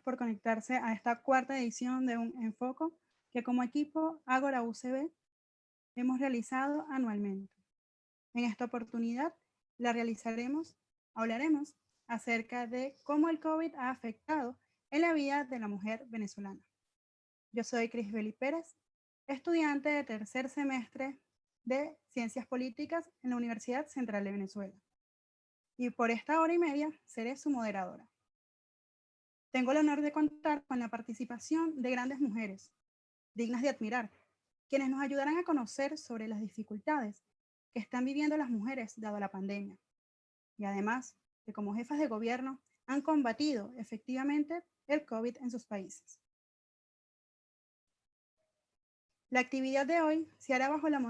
por conectarse a esta cuarta edición de Un Enfoco que como equipo Ágora UCB hemos realizado anualmente. En esta oportunidad hablaremos acerca de cómo el COVID ha afectado en la vida de la mujer venezolana. Yo soy Crisbeli Pérez, estudiante de tercer semestre de Ciencias Políticas en la Universidad Central de Venezuela. Y por esta hora y media seré su moderadora. Tengo el honor de contar con la participación de grandes mujeres, dignas de admirar, quienes nos ayudarán a conocer sobre las dificultades que están viviendo las mujeres dado la pandemia. Y además, que como jefas de gobierno han combatido efectivamente el COVID en sus países. La actividad de hoy se hará bajo la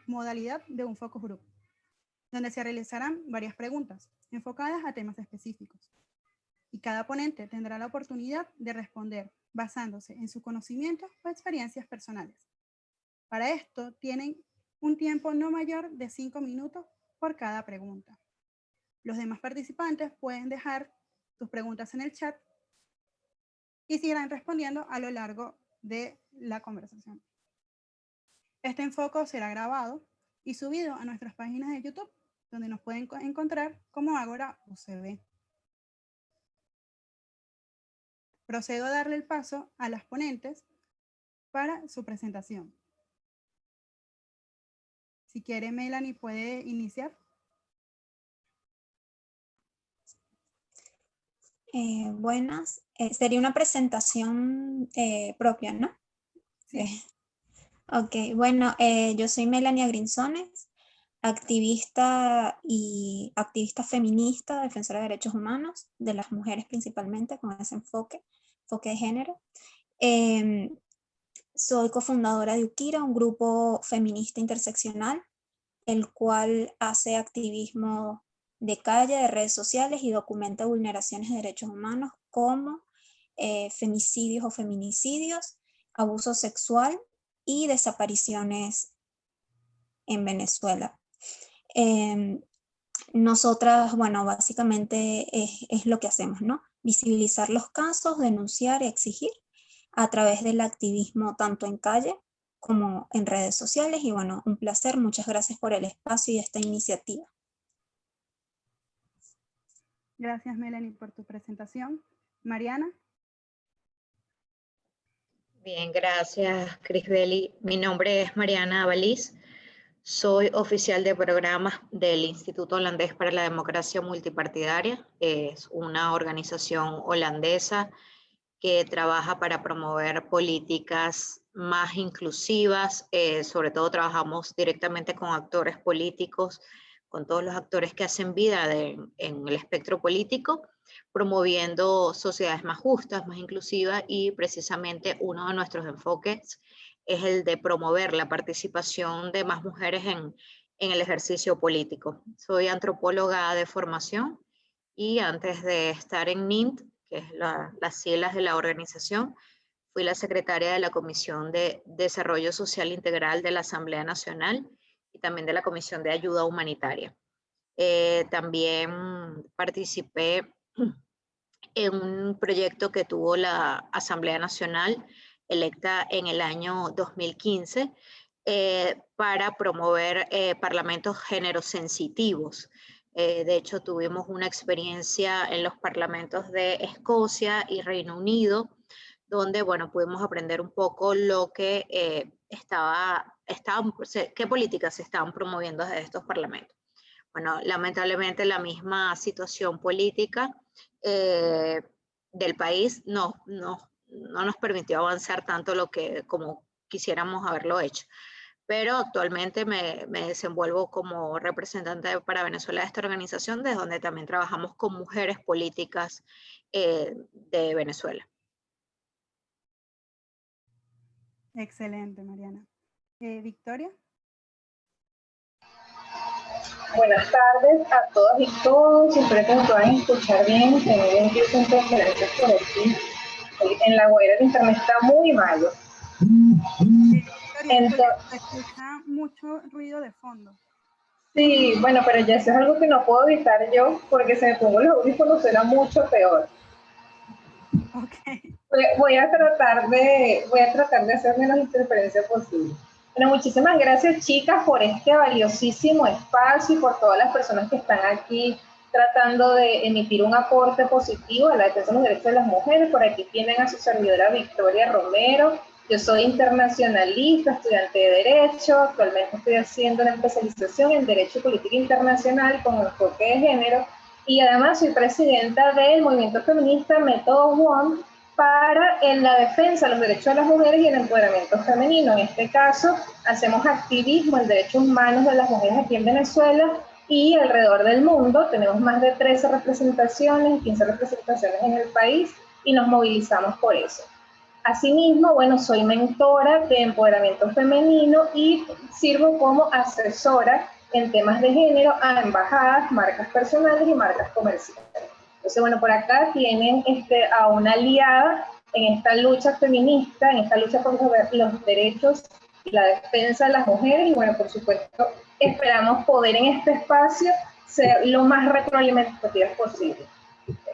modalidad de un focus group, donde se realizarán varias preguntas enfocadas a temas específicos. Y cada ponente tendrá la oportunidad de responder basándose en su conocimiento o experiencias personales. Para esto tienen un tiempo no mayor de 5 minutos por cada pregunta. Los demás participantes pueden dejar sus preguntas en el chat y seguirán respondiendo a lo largo de la conversación. Este enfoque será grabado y subido a nuestras páginas de YouTube, donde nos pueden encontrar como Ágora UCB. Procedo a darle el paso a las ponentes para su presentación. Si quiere, Melanie puede iniciar. Buenas. Sería una presentación propia, ¿no? Sí. Ok, bueno, yo soy Melanie Agrinzones, activista feminista, defensora de derechos humanos, de las mujeres principalmente, con ese enfoque de género. Soy cofundadora de Ukira, un grupo feminista interseccional, el cual hace activismo de calle, de redes sociales y documenta vulneraciones de derechos humanos como femicidios o feminicidios, abuso sexual y desapariciones en Venezuela. Nosotras, bueno, básicamente es lo que hacemos, ¿no? Visibilizar los casos, denunciar y exigir a través del activismo tanto en calle como en redes sociales. Y bueno, un placer, muchas gracias por el espacio y esta iniciativa. Gracias, Melanie, por tu presentación. Mariana. Bien, gracias, Crisbeli. Mi nombre es Mariana Avaliz. Soy oficial de programas del Instituto Holandés para la Democracia Multipartidaria. Es una organización holandesa que trabaja para promover políticas más inclusivas. Sobre todo trabajamos directamente con actores políticos, con todos los actores que hacen vida en el espectro político, promoviendo sociedades más justas, más inclusivas, y precisamente uno de nuestros enfoques es el de promover la participación de más mujeres en el ejercicio político. Soy antropóloga de formación y antes de estar en NINT, que es las siglas de la organización, fui la secretaria de la Comisión de Desarrollo Social Integral de la Asamblea Nacional y también de la Comisión de Ayuda Humanitaria. También participé en un proyecto que tuvo la Asamblea Nacional, electa en el año 2015, para promover parlamentos género-sensitivos. De hecho, tuvimos una experiencia en los parlamentos de Escocia y Reino Unido, donde, bueno, pudimos aprender un poco lo que qué políticas se estaban promoviendo desde estos parlamentos. Bueno, lamentablemente la misma situación política del país no nos permitió avanzar tanto como quisiéramos haberlo hecho. Pero actualmente me desenvuelvo como representante para Venezuela de esta organización, desde donde también trabajamos con mujeres políticas de Venezuela. Excelente, Mariana. Victoria. Buenas tardes a todas y todos. Espero que me puedan escuchar bien. Tengo un tiempo de interferencias por aquí. En La Guaira el internet está muy malo. Entonces, se escucha mucho ruido de fondo. Sí, bueno, pero ya eso es algo que no puedo evitar yo, porque si me pongo los audífonos será mucho peor. Ok. Voy a tratar de hacer menos interferencia posible. Bueno, muchísimas gracias, chicas, por este valiosísimo espacio y por todas las personas que están aquí tratando de emitir un aporte positivo a la defensa de los derechos de las mujeres. Por aquí tienen a su servidora Victoria Romero. Yo soy internacionalista, estudiante de Derecho. Actualmente estoy haciendo una especialización en Derecho y Política Internacional con enfoque de género. Y además soy presidenta del movimiento feminista Método One para la defensa de los derechos de las mujeres y el empoderamiento femenino. En este caso, hacemos activismo en derechos humanos de las mujeres aquí en Venezuela y alrededor del mundo. Tenemos más de 13 representaciones, 15 representaciones en el país y nos movilizamos por eso. Asimismo, bueno, soy mentora de empoderamiento femenino y sirvo como asesora en temas de género a embajadas, marcas personales y marcas comerciales. Entonces, bueno, por acá tienen a una aliada en esta lucha feminista, en esta lucha por los derechos y la defensa de las mujeres. Y bueno, por supuesto, esperamos poder en este espacio ser lo más retroalimentativas posible.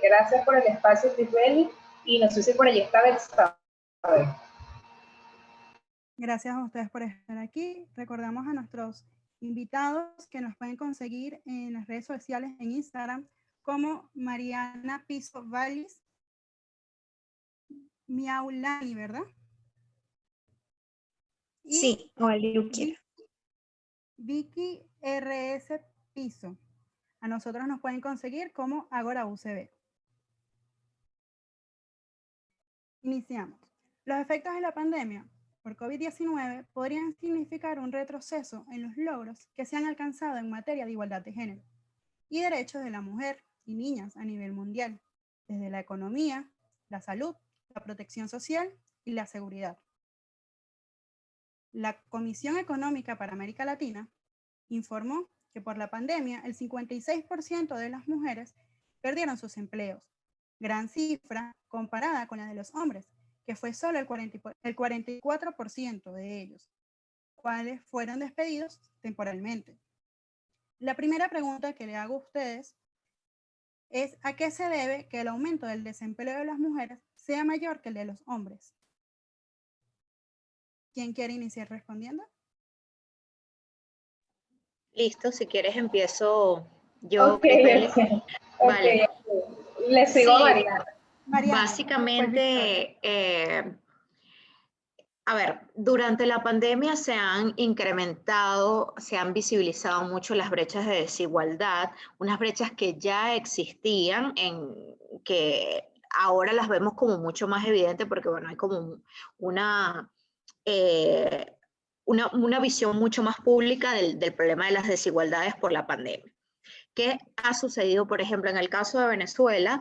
Gracias por el espacio, Crisbeli, y no sé si por allí está Versa. Gracias a ustedes por estar aquí. Recordamos a nuestros invitados que nos pueden conseguir en las redes sociales, en Instagram, como Mariana Piso Vallis, Miaulani, ¿verdad? Y sí, o el Yuquira. Vicky RS Piso. A nosotros nos pueden conseguir como Agora UCB. Iniciamos. Los efectos de la pandemia por COVID-19 podrían significar un retroceso en los logros que se han alcanzado en materia de igualdad de género y derechos de la mujer y niñas a nivel mundial, desde la economía, la salud, la protección social y la seguridad. La Comisión Económica para América Latina informó que por la pandemia el 56% de las mujeres perdieron sus empleos, gran cifra comparada con la de los hombres, que fue solo el 44% de ellos, cuales fueron despedidos temporalmente. La primera pregunta que le hago a ustedes es ¿a qué se debe que el aumento del desempleo de las mujeres sea mayor que el de los hombres? ¿Quién quiere iniciar respondiendo? Listo, si quieres empiezo yo. Okay. Vale. Le sigo a Mariana. Básicamente, a ver, durante la pandemia se han incrementado, se han visibilizado mucho las brechas de desigualdad, unas brechas que ya existían, que ahora las vemos como mucho más evidentes porque, bueno, hay como una visión mucho más pública del problema de las desigualdades por la pandemia. ¿Qué ha sucedido, por ejemplo, en el caso de Venezuela?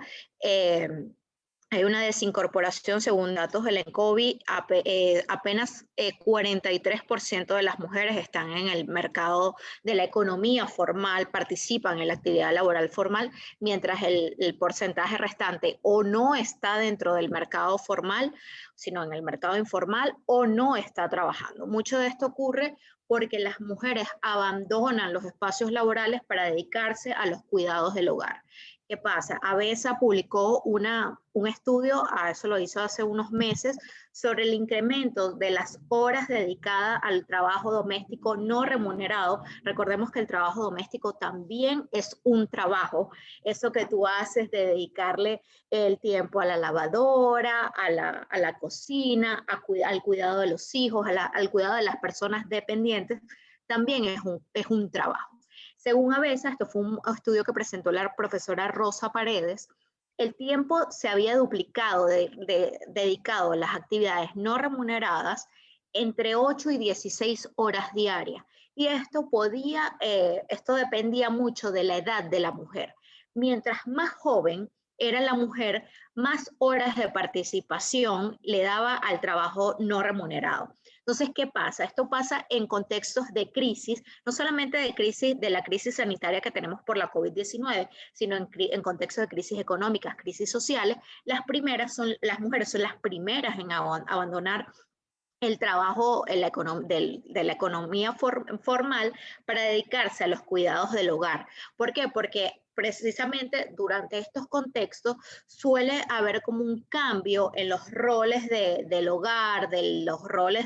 Hay una desincorporación, según datos del ENCOVI, apenas 43% de las mujeres están en el mercado de la economía formal, participan en la actividad laboral formal, mientras el porcentaje restante o no está dentro del mercado formal, sino en el mercado informal, o no está trabajando. Mucho de esto ocurre porque las mujeres abandonan los espacios laborales para dedicarse a los cuidados del hogar. ¿Qué pasa? ABESA publicó un estudio, eso lo hizo hace unos meses, sobre el incremento de las horas dedicadas al trabajo doméstico no remunerado. Recordemos que el trabajo doméstico también es un trabajo. Eso que tú haces de dedicarle el tiempo a la lavadora, a la cocina, al cuidado de los hijos, al cuidado de las personas dependientes, también es un trabajo. Según ABESA, esto fue un estudio que presentó la profesora Rosa Paredes, el tiempo se había duplicado dedicado a las actividades no remuneradas entre 8 y 16 horas diarias. Y esto dependía mucho de la edad de la mujer. Mientras más joven era la mujer, más horas de participación le daba al trabajo no remunerado. Entonces, ¿qué pasa? Esto pasa en contextos de crisis, no solamente de la crisis sanitaria que tenemos por la COVID-19, sino en contextos de crisis económicas, crisis sociales. Las mujeres son las primeras en abandonar el trabajo de la economía formal para dedicarse a los cuidados del hogar. ¿Por qué? Porque precisamente durante estos contextos suele haber como un cambio en los roles del hogar, de los roles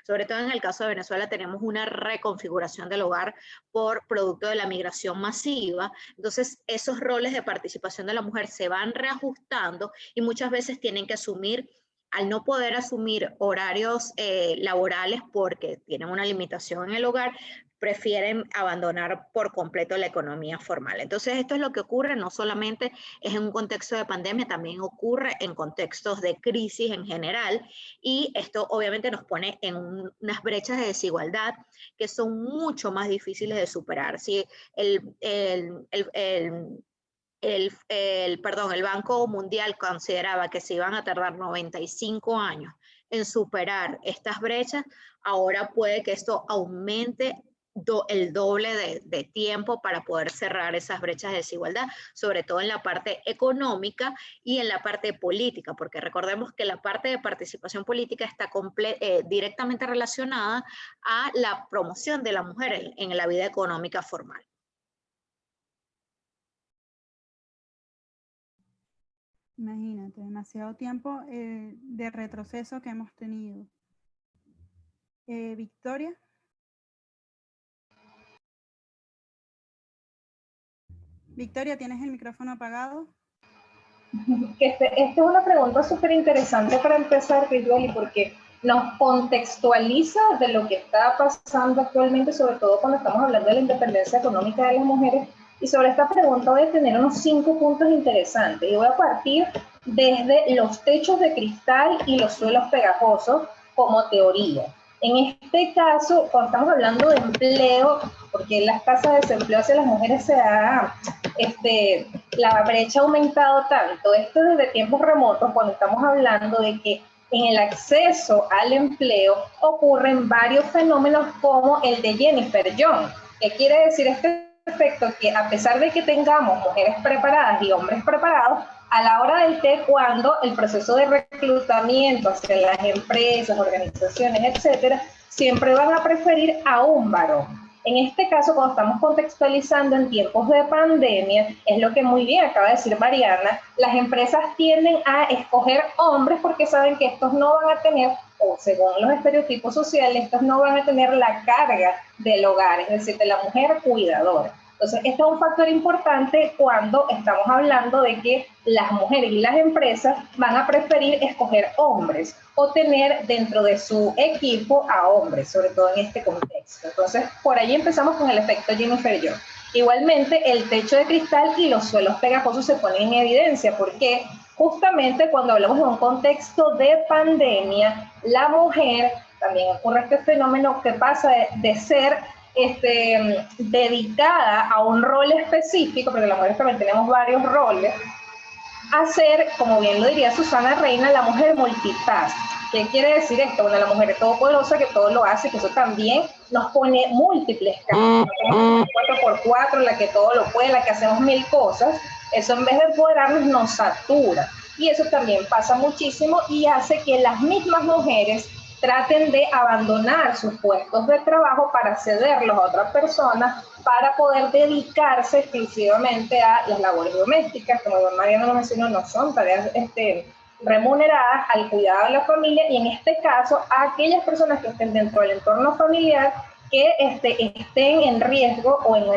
sobre todo en el caso de Venezuela tenemos una reconfiguración del hogar por producto de la migración masiva. Entonces esos roles de participación de la mujer se van reajustando y muchas veces tienen que asumir, al no poder asumir horarios laborales porque tienen una limitación en el hogar, prefieren abandonar por completo la economía formal. Entonces esto es lo que ocurre, no solamente es en un contexto de pandemia, también ocurre en contextos de crisis en general, y esto obviamente nos pone en unas brechas de desigualdad que son mucho más difíciles de superar. Si el Banco Mundial consideraba que se iban a tardar 95 años en superar estas brechas, ahora puede que esto aumente el doble de tiempo para poder cerrar esas brechas de desigualdad, sobre todo en la parte económica y en la parte política, porque recordemos que la parte de participación política está directamente relacionada a la promoción de la mujer en la vida económica formal. Imagínate, demasiado tiempo de retroceso que hemos tenido. Victoria. Victoria, ¿tienes el micrófono apagado? Esta es una pregunta súper interesante para empezar, Crisbeli, porque nos contextualiza de lo que está pasando actualmente, sobre todo cuando estamos hablando de la independencia económica de las mujeres. Y sobre esta pregunta voy a tener unos 5 puntos interesantes. Y voy a partir desde los techos de cristal y los suelos pegajosos como teoría. En este caso, cuando estamos hablando de empleo, porque las tasas de desempleo hacia las mujeres la brecha ha aumentado tanto, esto desde tiempos remotos, cuando estamos hablando de que en el acceso al empleo ocurren varios fenómenos como el de Jennifer Young. ¿Qué quiere decir este efecto? Que a pesar de que tengamos mujeres preparadas y hombres preparados, a la hora del té, cuando el proceso de reclutamiento hacia las empresas, organizaciones, etcétera, siempre van a preferir a un varón. En este caso, cuando estamos contextualizando en tiempos de pandemia, es lo que muy bien acaba de decir Mariana, las empresas tienden a escoger hombres porque saben que estos no van a tener, o según los estereotipos sociales, estos no van a tener la carga del hogar, es decir, de la mujer cuidadora. Entonces, esto es un factor importante cuando estamos hablando de que las mujeres y las empresas van a preferir escoger hombres o tener dentro de su equipo a hombres, sobre todo en este contexto. Entonces, por ahí empezamos con el efecto Jennifer Young. Igualmente, el techo de cristal y los suelos pegajosos se ponen en evidencia porque justamente cuando hablamos de un contexto de pandemia, la mujer, también ocurre este fenómeno que pasa de ser dedicada a un rol específico, porque las mujeres también tenemos varios roles, a ser, como bien lo diría Susana Reina, la mujer multitask. ¿Qué quiere decir esto? Bueno, la mujer es todopoderosa, que todo lo hace, que eso también nos pone múltiples casos. No 4x4, la que todo lo puede, la que hacemos 1000 cosas. Eso en vez de empoderarnos nos satura. Y eso también pasa muchísimo y hace que las mismas mujeres traten de abandonar sus puestos de trabajo para cederlos a otras personas para poder dedicarse exclusivamente a las labores domésticas, como Mariana lo mencionó, no son tareas remuneradas, al cuidado de la familia y en este caso a aquellas personas que estén dentro del entorno familiar que estén en riesgo o en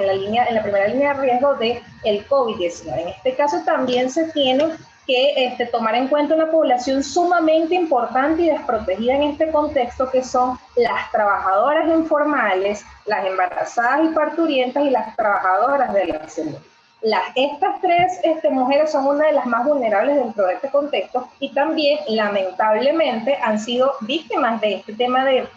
la primera línea de riesgo del COVID-19. En este caso también se tienen que tomar en cuenta una población sumamente importante y desprotegida en este contexto, que son las trabajadoras informales, las embarazadas y parturientas y las trabajadoras de la salud. Estas tres mujeres son una de las más vulnerables dentro de este contexto y también, lamentablemente, han sido víctimas de este tema de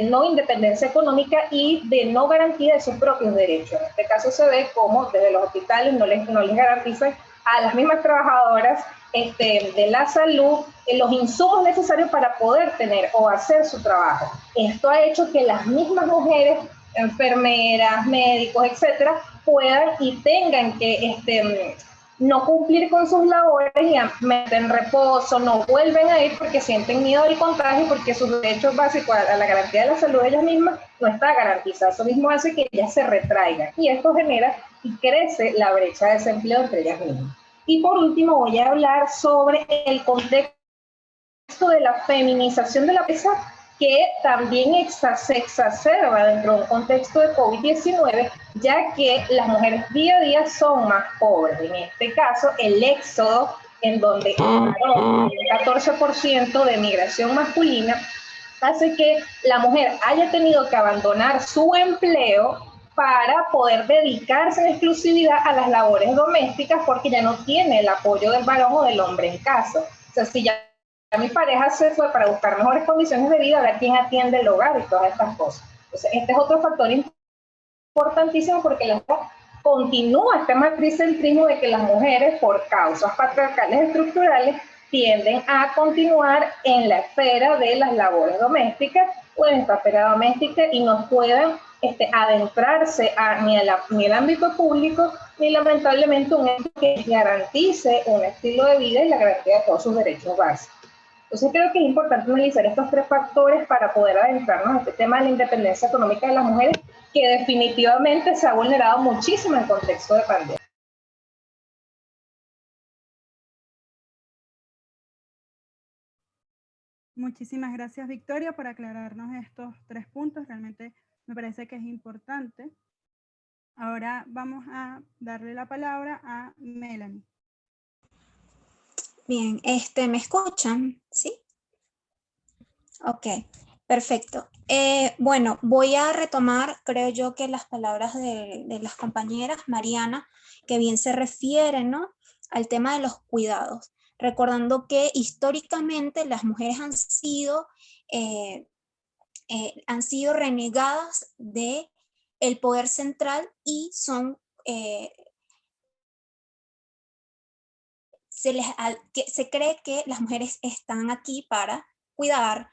no independencia económica y de no garantía de sus propios derechos. En este caso se ve como desde los hospitales no les garantizan a las mismas trabajadoras de la salud los insumos necesarios para poder tener o hacer su trabajo. Esto ha hecho que las mismas mujeres, enfermeras, médicos, etcétera, puedan y tengan que no cumplir con sus labores y meten reposo, no vuelven a ir porque sienten miedo del contagio, porque sus derechos básicos a la garantía de la salud de ellas mismas no está garantizado. Eso mismo hace que ellas se retraigan y esto genera y crece la brecha de desempleo entre ellas mismas. Y por último voy a hablar sobre el contexto de la feminización de la pobreza, que también se exacerba dentro de un contexto de COVID-19, ya que las mujeres día a día son más pobres. En este caso, el éxodo, en donde un 14% de migración masculina, hace que la mujer haya tenido que abandonar su empleo para poder dedicarse en exclusividad a las labores domésticas, porque ya no tiene el apoyo del varón o del hombre en casa. O sea, si ya mi pareja se fue para buscar mejores condiciones de vida, ahora quién atiende el hogar y todas estas cosas. Entonces, este es otro factor importantísimo, porque la mujer continúa este matricentrismo de que las mujeres, por causas patriarcales estructurales, tienden a continuar en la esfera de las labores domésticas o en esta esfera doméstica y no pueden adentrarse ni el ámbito público, ni lamentablemente un ente que garantice un estilo de vida y la garantía de todos sus derechos básicos. Entonces creo que es importante analizar estos tres factores para poder adentrarnos en este tema de la independencia económica de las mujeres, que definitivamente se ha vulnerado muchísimo en contexto de pandemia. Muchísimas gracias, Victoria, por aclararnos estos 3 puntos. Realmente me parece que es importante. Ahora vamos a darle la palabra a Melanie. Bien, ¿me escuchan? ¿Sí? Ok, perfecto. Bueno, voy a retomar, creo yo, que las palabras de las compañeras, Mariana, que bien se refieren, ¿no?, al tema de los cuidados, recordando que históricamente las mujeres han sido renegadas de el poder central y son se cree que las mujeres están aquí para cuidar,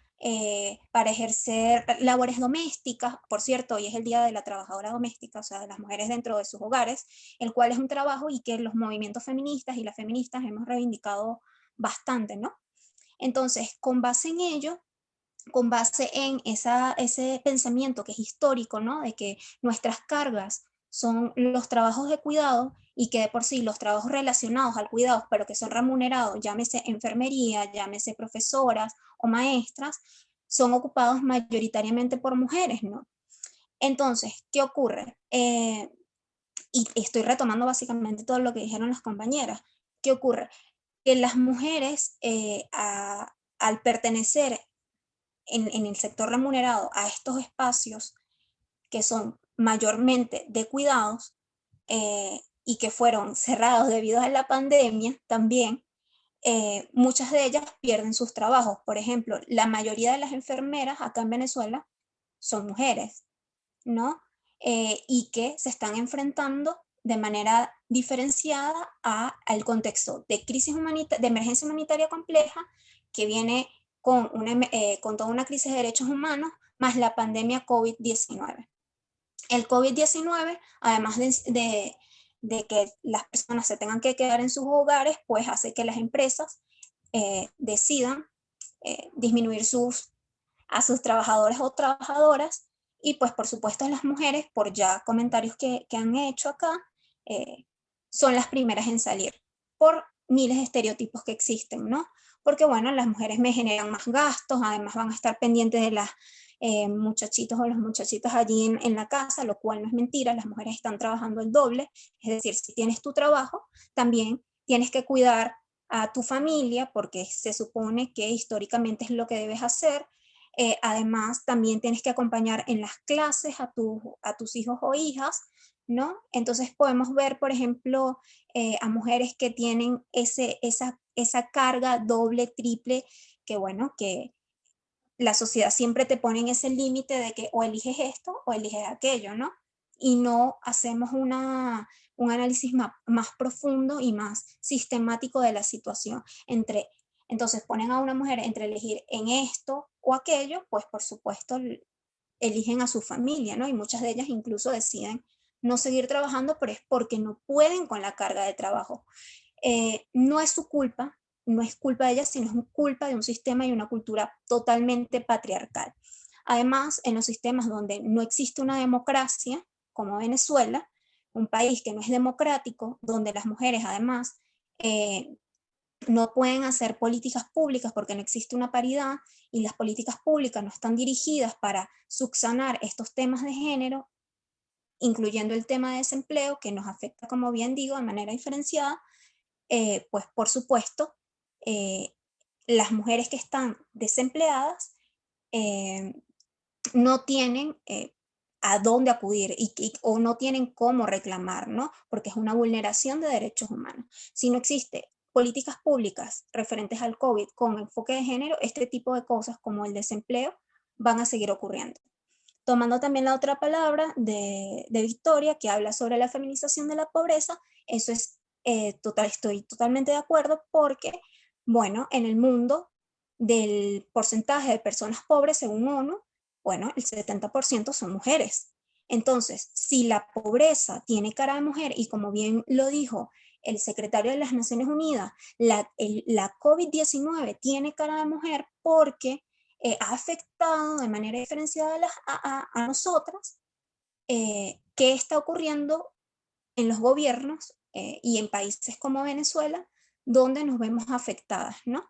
para ejercer labores domésticas. Por cierto, hoy es el Día de la Trabajadora Doméstica, o sea, de las mujeres dentro de sus hogares, el cual es un trabajo y que los movimientos feministas y las feministas hemos reivindicado bastante, ¿no? Entonces, con base en ello, con base en ese pensamiento que es histórico, ¿no?, de que nuestras cargas son los trabajos de cuidado y que de por sí los trabajos relacionados al cuidado, pero que son remunerados, llámese enfermería, llámese profesoras o maestras, son ocupados mayoritariamente por mujeres, ¿no? Entonces, ¿qué ocurre? Y estoy retomando básicamente todo lo que dijeron las compañeras. ¿Qué ocurre? Que las mujeres, al pertenecer en el sector remunerado a estos espacios que son mayormente de cuidados y que fueron cerrados debido a la pandemia también, muchas de ellas pierden sus trabajos. Por ejemplo, la mayoría de las enfermeras acá en Venezuela son mujeres, ¿no? Y que se están enfrentando de manera diferenciada al contexto de crisis de emergencia humanitaria compleja que viene con toda una crisis de derechos humanos, más la pandemia COVID-19. El COVID-19, además de que las personas se tengan que quedar en sus hogares, pues hace que las empresas decidan disminuir a sus trabajadores o trabajadoras, y pues por supuesto las mujeres, por ya comentarios que han hecho acá, son las primeras en salir por miles de estereotipos que existen, ¿no? Porque bueno, las mujeres me generan más gastos, además van a estar pendientes de las muchachitos o las muchachitas allí en la casa, lo cual no es mentira, las mujeres están trabajando el doble. Es decir, si tienes tu trabajo, también tienes que cuidar a tu familia, porque se supone que históricamente es lo que debes hacer. Además, también tienes que acompañar en las clases a tus hijos o hijas, ¿no? Entonces podemos ver, por ejemplo, a mujeres que tienen esa carga doble, triple, que bueno, que la sociedad siempre te pone en ese límite de que o eliges esto o eliges aquello, ¿no? Y no hacemos un análisis más profundo y más sistemático de la situación. Entonces ponen a una mujer entre elegir en esto o aquello, pues por supuesto eligen a su familia, ¿no? Y muchas de ellas incluso deciden no seguir trabajando, pero es porque no pueden con la carga de trabajo. No es su culpa, no es culpa de ellas, sino es culpa de un sistema y una cultura totalmente patriarcal. Además, en los sistemas donde no existe una democracia, como Venezuela, un país que no es democrático, donde las mujeres además no pueden hacer políticas públicas porque no existe una paridad y las políticas públicas no están dirigidas para subsanar estos temas de género, incluyendo el tema de desempleo, que nos afecta, como bien digo, de manera diferenciada, pues por supuesto, las mujeres que están desempleadas no tienen a dónde acudir o no tienen cómo reclamar, ¿no? Porque es una vulneración de derechos humanos. Si no existe políticas públicas referentes al COVID con enfoque de género, este tipo de cosas como el desempleo van a seguir ocurriendo. Tomando también la otra palabra de Victoria, que habla sobre la feminización de la pobreza, eso es estoy totalmente de acuerdo porque, bueno, en el mundo del porcentaje de personas pobres, según ONU, bueno, el 70% son mujeres. Entonces, si la pobreza tiene cara de mujer, y como bien lo dijo el secretario de las Naciones Unidas, la COVID-19 tiene cara de mujer porque ha afectado de manera diferenciada a nosotras, qué está ocurriendo en los gobiernos y en países como Venezuela, donde nos vemos afectadas, ¿no?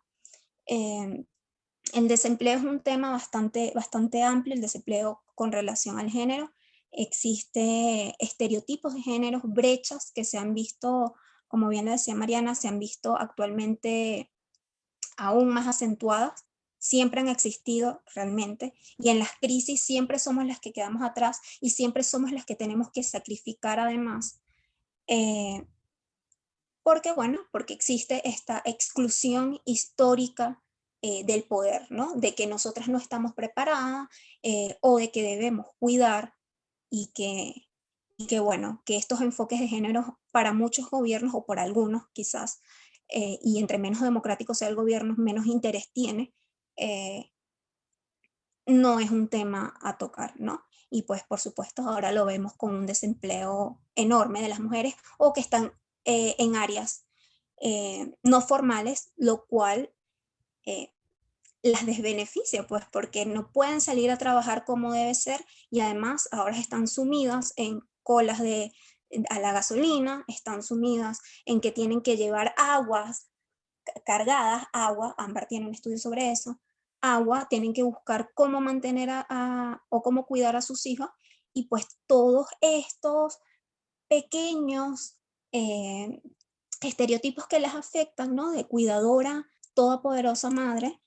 El desempleo es un tema bastante amplio, el desempleo con relación al género. Existe estereotipos de género, brechas que se han visto, como bien le decía Mariana, se han visto actualmente aún más acentuadas. Siempre han existido realmente, y en las crisis siempre somos las que quedamos atrás y siempre somos las que tenemos que sacrificar además, porque existe esta exclusión histórica del poder, ¿no? De que nosotras no estamos preparadas o de que debemos cuidar y que estos enfoques de género para muchos gobiernos o por algunos quizás, y entre menos democrático sea el gobierno, menos interés tiene, no es un tema a tocar, ¿no? Y pues por supuesto ahora lo vemos con un desempleo enorme de las mujeres o que están en áreas no formales, lo cual las desbeneficia, pues porque no pueden salir a trabajar como debe ser y además ahora están sumidas en colas a la gasolina, están sumidas en que tienen que llevar aguas cargadas, agua, Ámbar tiene un estudio sobre eso, agua, tienen que buscar cómo mantener o cómo cuidar a sus hijos, y pues todos estos pequeños estereotipos que les afectan, ¿no? De cuidadora, todopoderosa madre,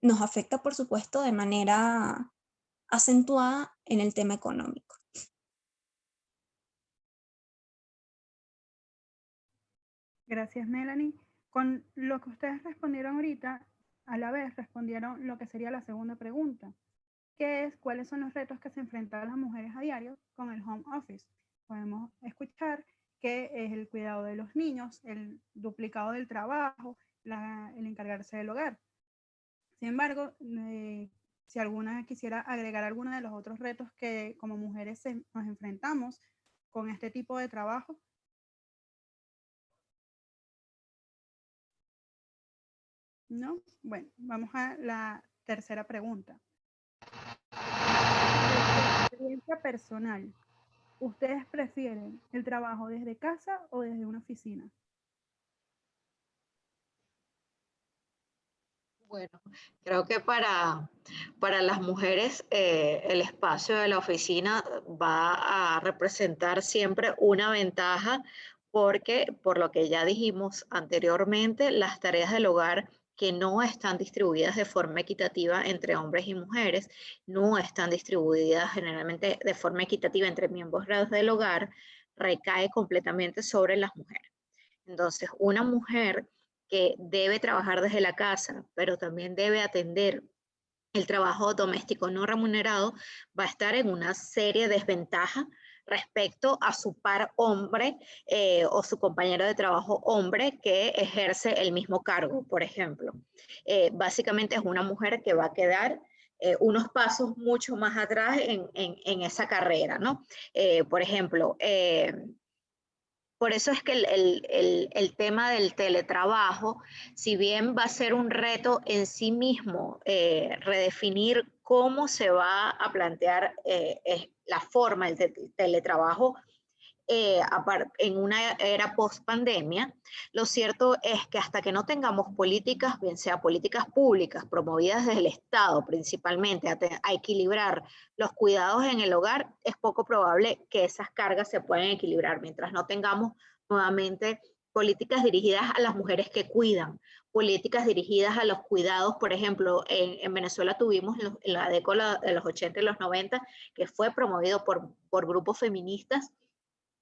nos afecta, por supuesto, de manera acentuada en el tema económico. Gracias, Melanie. Con lo que ustedes respondieron ahorita, a la vez respondieron lo que sería la segunda pregunta, que es cuáles son los retos que se enfrentan las mujeres a diario con el home office. Podemos escuchar que es el cuidado de los niños, el duplicado del trabajo, el encargarse del hogar. Sin embargo, si alguna quisiera agregar alguno de los otros retos que como mujeres nos enfrentamos con este tipo de trabajo. ¿No? Bueno, vamos a la tercera pregunta. Desde experiencia personal, ¿ustedes prefieren el trabajo desde casa o desde una oficina? Bueno, creo que para las mujeres el espacio de la oficina va a representar siempre una ventaja porque, por lo que ya dijimos anteriormente, las tareas del hogar que no están distribuidas de forma equitativa entre hombres y mujeres, no están distribuidas generalmente de forma equitativa entre miembros del hogar, recae completamente sobre las mujeres. Entonces, una mujer que debe trabajar desde la casa, pero también debe atender el trabajo doméstico no remunerado, va a estar en una serie de desventajas respecto a su par hombre o su compañero de trabajo hombre que ejerce el mismo cargo, por ejemplo. Básicamente es una mujer que va a quedar unos pasos mucho más atrás en esa carrera, ¿no? Por ejemplo, por eso es que el tema del teletrabajo, si bien va a ser un reto en sí mismo, redefinir cómo se va a plantear la forma del teletrabajo en una era post pandemia, lo cierto es que hasta que no tengamos políticas, bien sea políticas públicas promovidas desde el Estado principalmente, a equilibrar los cuidados en el hogar, es poco probable que esas cargas se puedan equilibrar mientras no tengamos nuevamente políticas dirigidas a las mujeres que cuidan, políticas dirigidas a los cuidados. Por ejemplo, en Venezuela tuvimos en la década de los 80 y los 90, que fue promovido por grupos feministas,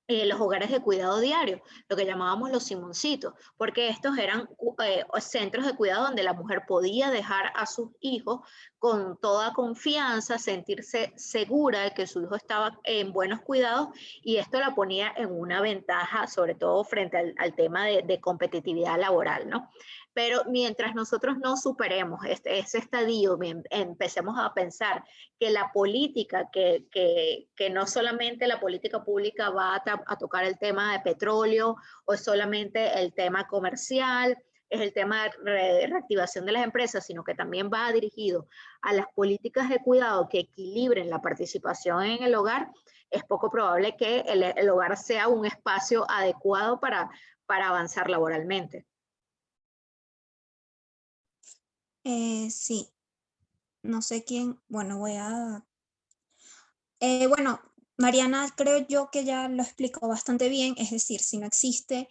los hogares de cuidado diario, lo que llamábamos los Simoncitos, porque estos eran centros de cuidado donde la mujer podía dejar a sus hijos con toda confianza, sentirse segura de que su hijo estaba en buenos cuidados, y esto la ponía en una ventaja, sobre todo frente al tema de competitividad laboral, ¿no? Pero mientras nosotros no superemos ese estadio, empecemos a pensar que la política, que no solamente la política pública va a tocar el tema de petróleo o es solamente el tema comercial, es el tema de reactivación de las empresas, sino que también va dirigido a las políticas de cuidado que equilibren la participación en el hogar, es poco probable que el hogar sea un espacio adecuado para avanzar laboralmente. Sí, no sé quién, bueno, bueno, Mariana creo yo que ya lo explicó bastante bien, es decir, si no existe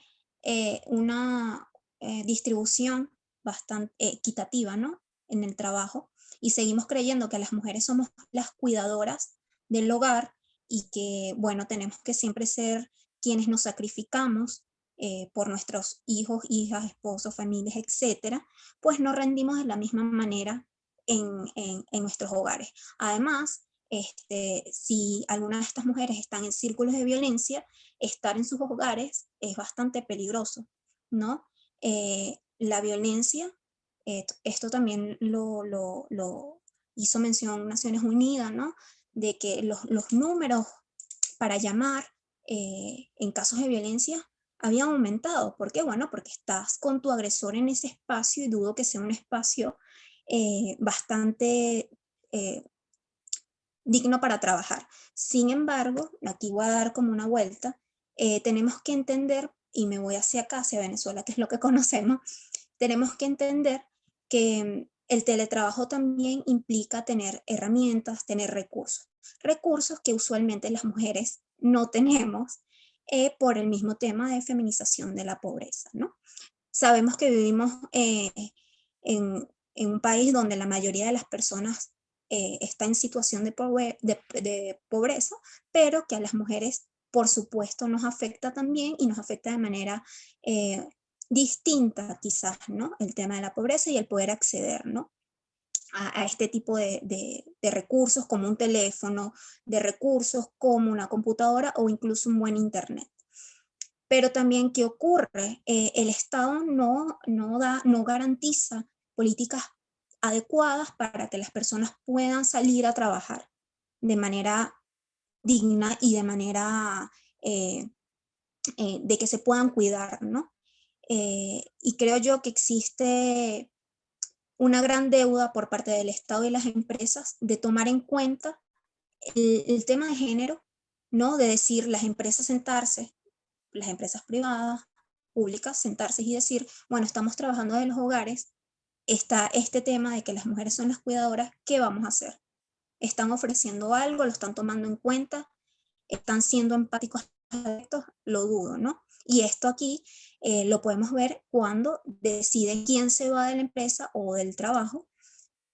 una distribución bastante equitativa, ¿no?, en el trabajo, y seguimos creyendo que las mujeres somos las cuidadoras del hogar y que, bueno, tenemos que siempre ser quienes nos sacrificamos por nuestros hijos, hijas, esposos, familias, etcétera, pues no rendimos de la misma manera en nuestros hogares. Además, si algunas de estas mujeres están en círculos de violencia, estar en sus hogares es bastante peligroso, ¿no? La violencia, esto también lo hizo mención Naciones Unidas, ¿no?, de que los números para llamar en casos de violencia habían aumentado. ¿Por qué? Bueno, porque estás con tu agresor en ese espacio y dudo que sea un espacio bastante digno para trabajar. Sin embargo, aquí voy a dar como una vuelta, tenemos que entender, y me voy hacia acá, hacia Venezuela, que es lo que conocemos, tenemos que entender que el teletrabajo también implica tener herramientas, tener recursos que usualmente las mujeres no tenemos por el mismo tema de feminización de la pobreza, ¿no? Sabemos que vivimos en un país donde la mayoría de las personas está en situación de pobreza, pero que a las mujeres, por supuesto, nos afecta también y nos afecta de manera distinta quizás, ¿no?, el tema de la pobreza y el poder acceder, ¿no?, a este tipo de recursos como un teléfono, de recursos como una computadora o incluso un buen internet. Pero también, ¿qué ocurre? El Estado no garantiza políticas adecuadas para que las personas puedan salir a trabajar de manera digna y de manera de que se puedan cuidar, ¿no? Y creo yo que existe una gran deuda por parte del Estado y las empresas de tomar en cuenta el tema de género, ¿no? De decir, las empresas sentarse, las empresas privadas, públicas, sentarse y decir, bueno, estamos trabajando en los hogares, está este tema de que las mujeres son las cuidadoras, ¿qué vamos a hacer? ¿Están ofreciendo algo? ¿Lo están tomando en cuenta? ¿Están siendo empáticos? Lo dudo, ¿no? Y esto aquí lo podemos ver cuando deciden quién se va de la empresa o del trabajo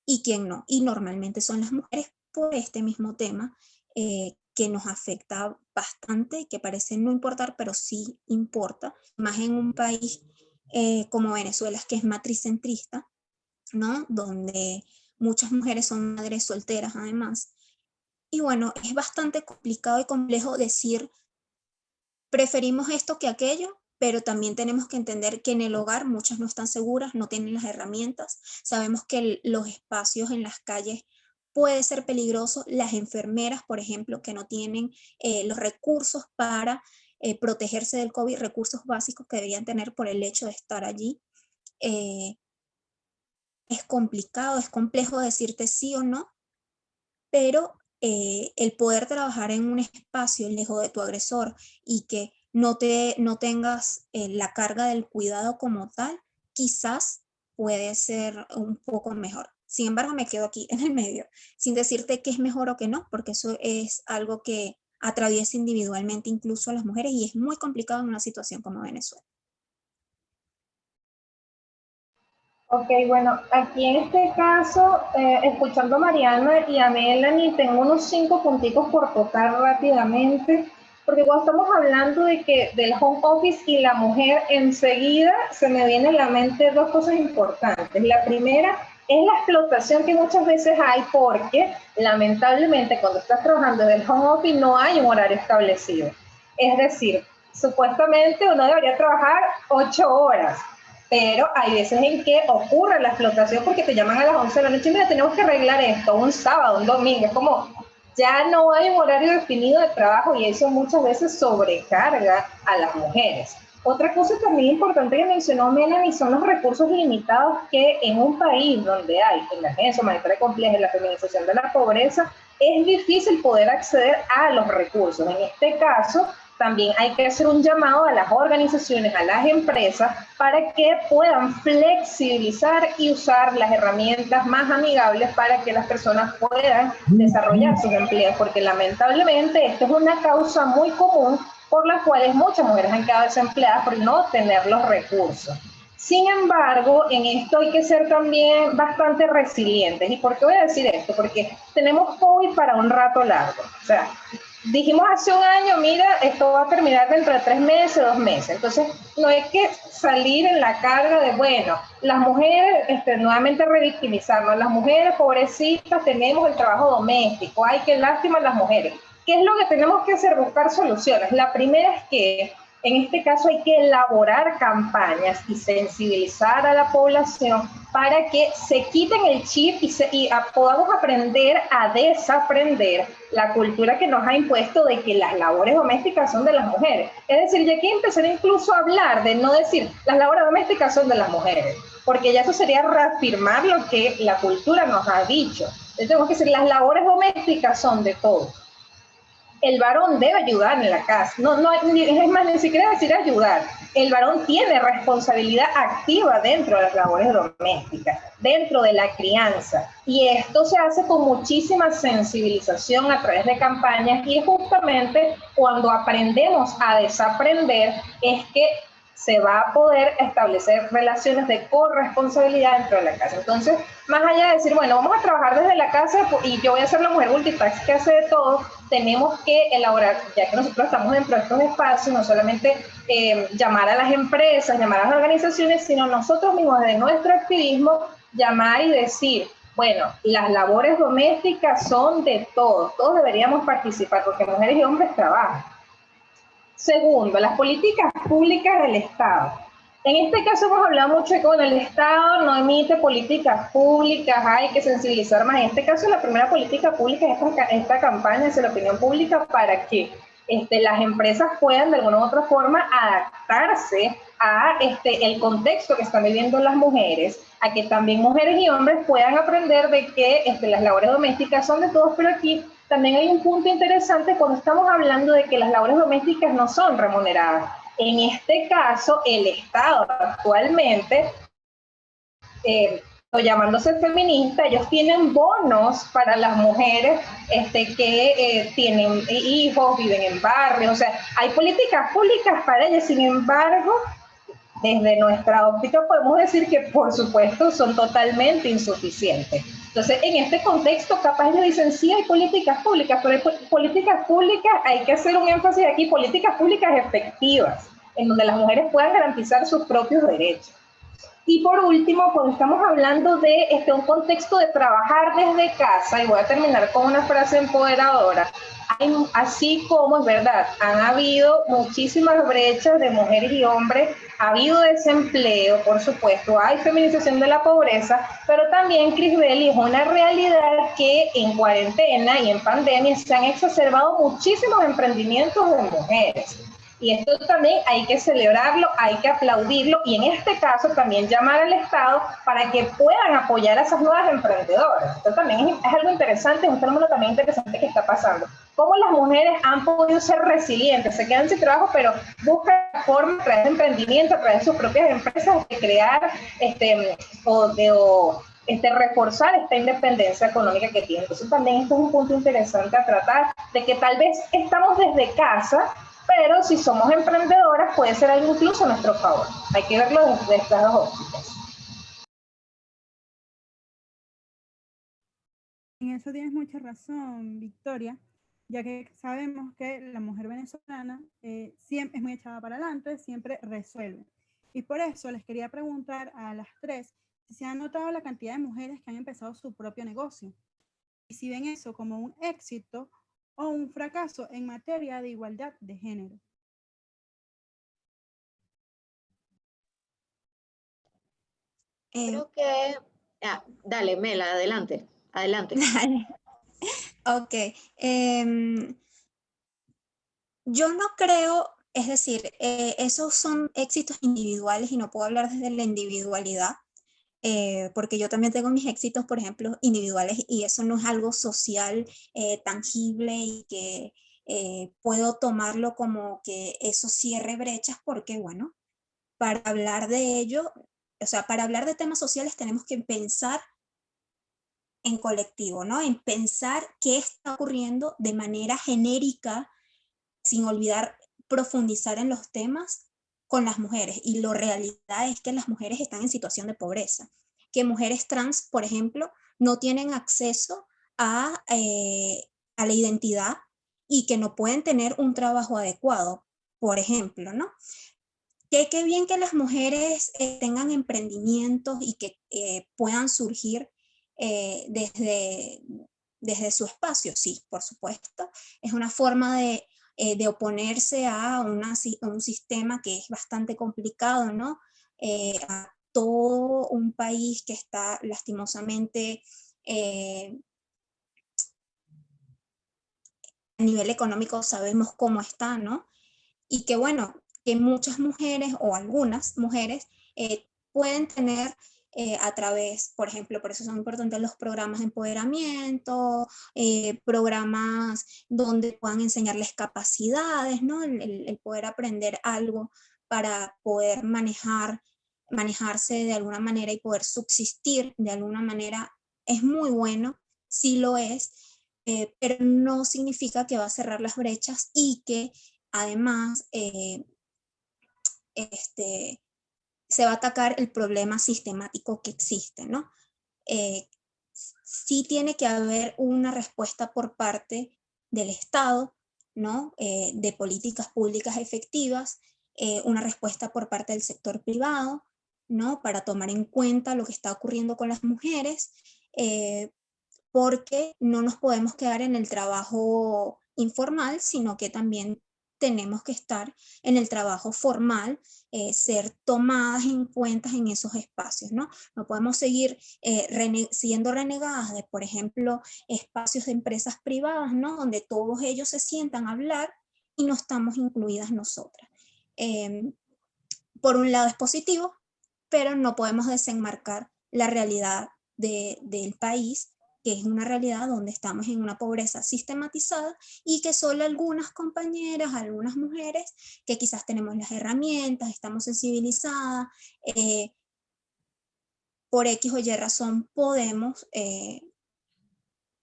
y quién no. Y normalmente son las mujeres por este mismo tema que nos afecta bastante y que parece no importar, pero sí importa, más en un país como Venezuela, que es matricentrista, ¿no?, donde muchas mujeres son madres solteras además. Y bueno, es bastante complicado y complejo decir, preferimos esto que aquello, pero también tenemos que entender que en el hogar muchas no están seguras, no tienen las herramientas. Sabemos que los espacios en las calles puede ser peligroso. Las enfermeras, por ejemplo, que no tienen los recursos para protegerse del COVID, recursos básicos que deberían tener por el hecho de estar allí. Es complicado, es complejo decirte sí o no, pero el poder trabajar en un espacio lejos de tu agresor y que no tengas la carga del cuidado como tal, quizás puede ser un poco mejor. Sin embargo, me quedo aquí en el medio, sin decirte que es mejor o que no, porque eso es algo que atraviesa individualmente incluso a las mujeres y es muy complicado en una situación como Venezuela. Ok, bueno, aquí en este caso, escuchando a Mariana y a Melanie, tengo unos 5 puntitos por tocar rápidamente, porque cuando estamos hablando de que del home office y la mujer, enseguida se me vienen a la mente 2 cosas importantes. La primera es la explotación que muchas veces hay, porque lamentablemente cuando estás trabajando en el home office no hay un horario establecido. Es decir, supuestamente uno debería trabajar 8 horas, pero hay veces en que ocurre la explotación porque te llaman a las 11 de la noche y mira, tenemos que arreglar esto, un sábado, un domingo, es como ya no hay un horario definido de trabajo y eso muchas veces sobrecarga a las mujeres. Otra cosa también importante que mencionó Melanie son los recursos limitados que en un país donde hay emergencia humanitaria compleja y la feminización de la pobreza, es difícil poder acceder a los recursos. En este caso, también hay que hacer un llamado a las organizaciones, a las empresas, para que puedan flexibilizar y usar las herramientas más amigables para que las personas puedan desarrollar sus empleos, porque lamentablemente esto es una causa muy común por las cuales muchas mujeres han quedado desempleadas por no tener los recursos. Sin embargo, en esto hay que ser también bastante resilientes. ¿Y por qué voy a decir esto? Porque tenemos COVID para un rato largo. O sea, dijimos hace un año, mira, esto va a terminar dentro de 3 meses, 2 meses. Entonces, no hay que salir en la carga de, bueno, las mujeres, nuevamente revictimizarnos. Las mujeres, pobrecitas, tenemos el trabajo doméstico. Ay, qué lástima las mujeres. ¿Qué es lo que tenemos que hacer? Buscar soluciones. La primera es que, en este caso, hay que elaborar campañas y sensibilizar a la población para que se quiten el chip y podamos aprender a desaprender la cultura que nos ha impuesto de que las labores domésticas son de las mujeres. Es decir, ya hay que empezar incluso a hablar de no decir las labores domésticas son de las mujeres, porque ya eso sería reafirmar lo que la cultura nos ha dicho. Entonces tenemos que decir las labores domésticas son de todos. El varón debe ayudar en la casa, es más, ni siquiera decir ayudar. El varón tiene responsabilidad activa dentro de las labores domésticas, dentro de la crianza, y esto se hace con muchísima sensibilización a través de campañas, y es justamente cuando aprendemos a desaprender es que se va a poder establecer relaciones de corresponsabilidad dentro de la casa. Entonces, más allá de decir, bueno, vamos a trabajar desde la casa y yo voy a ser la mujer multitask que hace de todo, tenemos que elaborar, ya que nosotros estamos dentro de estos espacios, no solamente llamar a las empresas, llamar a las organizaciones, sino nosotros mismos desde nuestro activismo, llamar y decir, bueno, las labores domésticas son de todos deberíamos participar, porque mujeres y hombres trabajan. Segundo, las políticas públicas del Estado. En este caso hemos hablado mucho de que bueno, el Estado no emite políticas públicas, hay que sensibilizar más. En este caso, la primera política pública es esta campaña de la opinión pública para que las empresas puedan de alguna u otra forma adaptarse a el contexto que están viviendo las mujeres, a que también mujeres y hombres puedan aprender de que las labores domésticas son de todos, pero aquí también hay un punto interesante cuando estamos hablando de que las labores domésticas no son remuneradas. En este caso, el Estado actualmente, llamándose feminista, ellos tienen bonos para las mujeres que tienen hijos, viven en barrios, o sea, hay políticas públicas para ellas, sin embargo, desde nuestra óptica podemos decir que, por supuesto, son totalmente insuficientes. Entonces, en este contexto, capaz ellos dicen, sí, hay políticas públicas, pero hay políticas públicas, hay que hacer un énfasis aquí, políticas públicas efectivas, en donde las mujeres puedan garantizar sus propios derechos. Y por último, cuando estamos hablando de un contexto de trabajar desde casa, y voy a terminar con una frase empoderadora, así como es verdad, han habido muchísimas brechas de mujeres y hombres, ha habido desempleo, por supuesto, hay feminización de la pobreza, pero también, Crisbeli, es una realidad que en cuarentena y en pandemia se han exacerbado muchísimos emprendimientos de mujeres. Y esto también hay que celebrarlo, hay que aplaudirlo y en este caso también llamar al Estado para que puedan apoyar a esas nuevas emprendedoras. Esto también es algo interesante, es un fenómeno también interesante que está pasando. Cómo las mujeres han podido ser resilientes, se quedan sin trabajo, pero buscan formas a través de emprendimiento, a través de sus propias empresas, de crear reforzar esta independencia económica que tienen. Entonces también esto es un punto interesante a tratar, de que tal vez estamos desde casa, pero si somos emprendedoras puede ser algo incluso a nuestro favor. Hay que verlo desde estas dos ópticas. En eso tienes mucha razón, Victoria, ya que sabemos que la mujer venezolana siempre es muy echada para adelante, siempre resuelve. Y por eso les quería preguntar a las tres si se ha notado la cantidad de mujeres que han empezado su propio negocio y si ven eso como un éxito o un fracaso en materia de igualdad de género. Creo que... dale, Mela, adelante. Adelante. Ok. Yo no creo, es decir, esos son éxitos individuales y no puedo hablar desde la individualidad, porque yo también tengo mis éxitos, por ejemplo, individuales y eso no es algo social tangible y que puedo tomarlo como que eso cierre brechas porque, bueno, para hablar de ello, o sea, para hablar de temas sociales tenemos que pensar en colectivo, ¿no? En pensar qué está ocurriendo de manera genérica, sin olvidar profundizar en los temas con las mujeres. Y la realidad es que las mujeres están en situación de pobreza, que mujeres trans, por ejemplo, no tienen acceso a la identidad y que no pueden tener un trabajo adecuado, por ejemplo, ¿no? Qué bien que las mujeres tengan emprendimientos y que puedan surgir desde su espacio, sí, por supuesto. Es una forma de oponerse a un sistema que es bastante complicado, ¿no? A todo un país que está lastimosamente a nivel económico sabemos cómo está, ¿no? Y que bueno, que muchas mujeres o algunas mujeres pueden tener a través, por ejemplo, por eso son importantes los programas de empoderamiento, programas donde puedan enseñarles capacidades, ¿no? El poder aprender algo para poder manejarse de alguna manera y poder subsistir de alguna manera es muy bueno, sí lo es, pero no significa que va a cerrar las brechas y que además se va a atacar el problema sistemático que existe, ¿no? Sí tiene que haber una respuesta por parte del Estado, ¿no? De políticas públicas efectivas, una respuesta por parte del sector privado, ¿no? Para tomar en cuenta lo que está ocurriendo con las mujeres, porque no nos podemos quedar en el trabajo informal, sino que también tenemos que estar en el trabajo formal, ser tomadas en cuenta en esos espacios, ¿no? No podemos seguir siendo renegadas de, por ejemplo, espacios de empresas privadas, ¿no? Donde todos ellos se sientan a hablar y no estamos incluidas nosotras. Por un lado es positivo, pero no podemos desenmarcar la realidad del país, que es una realidad donde estamos en una pobreza sistematizada y que solo algunas compañeras, algunas mujeres que quizás tenemos las herramientas, estamos sensibilizadas, por X o Y razón podemos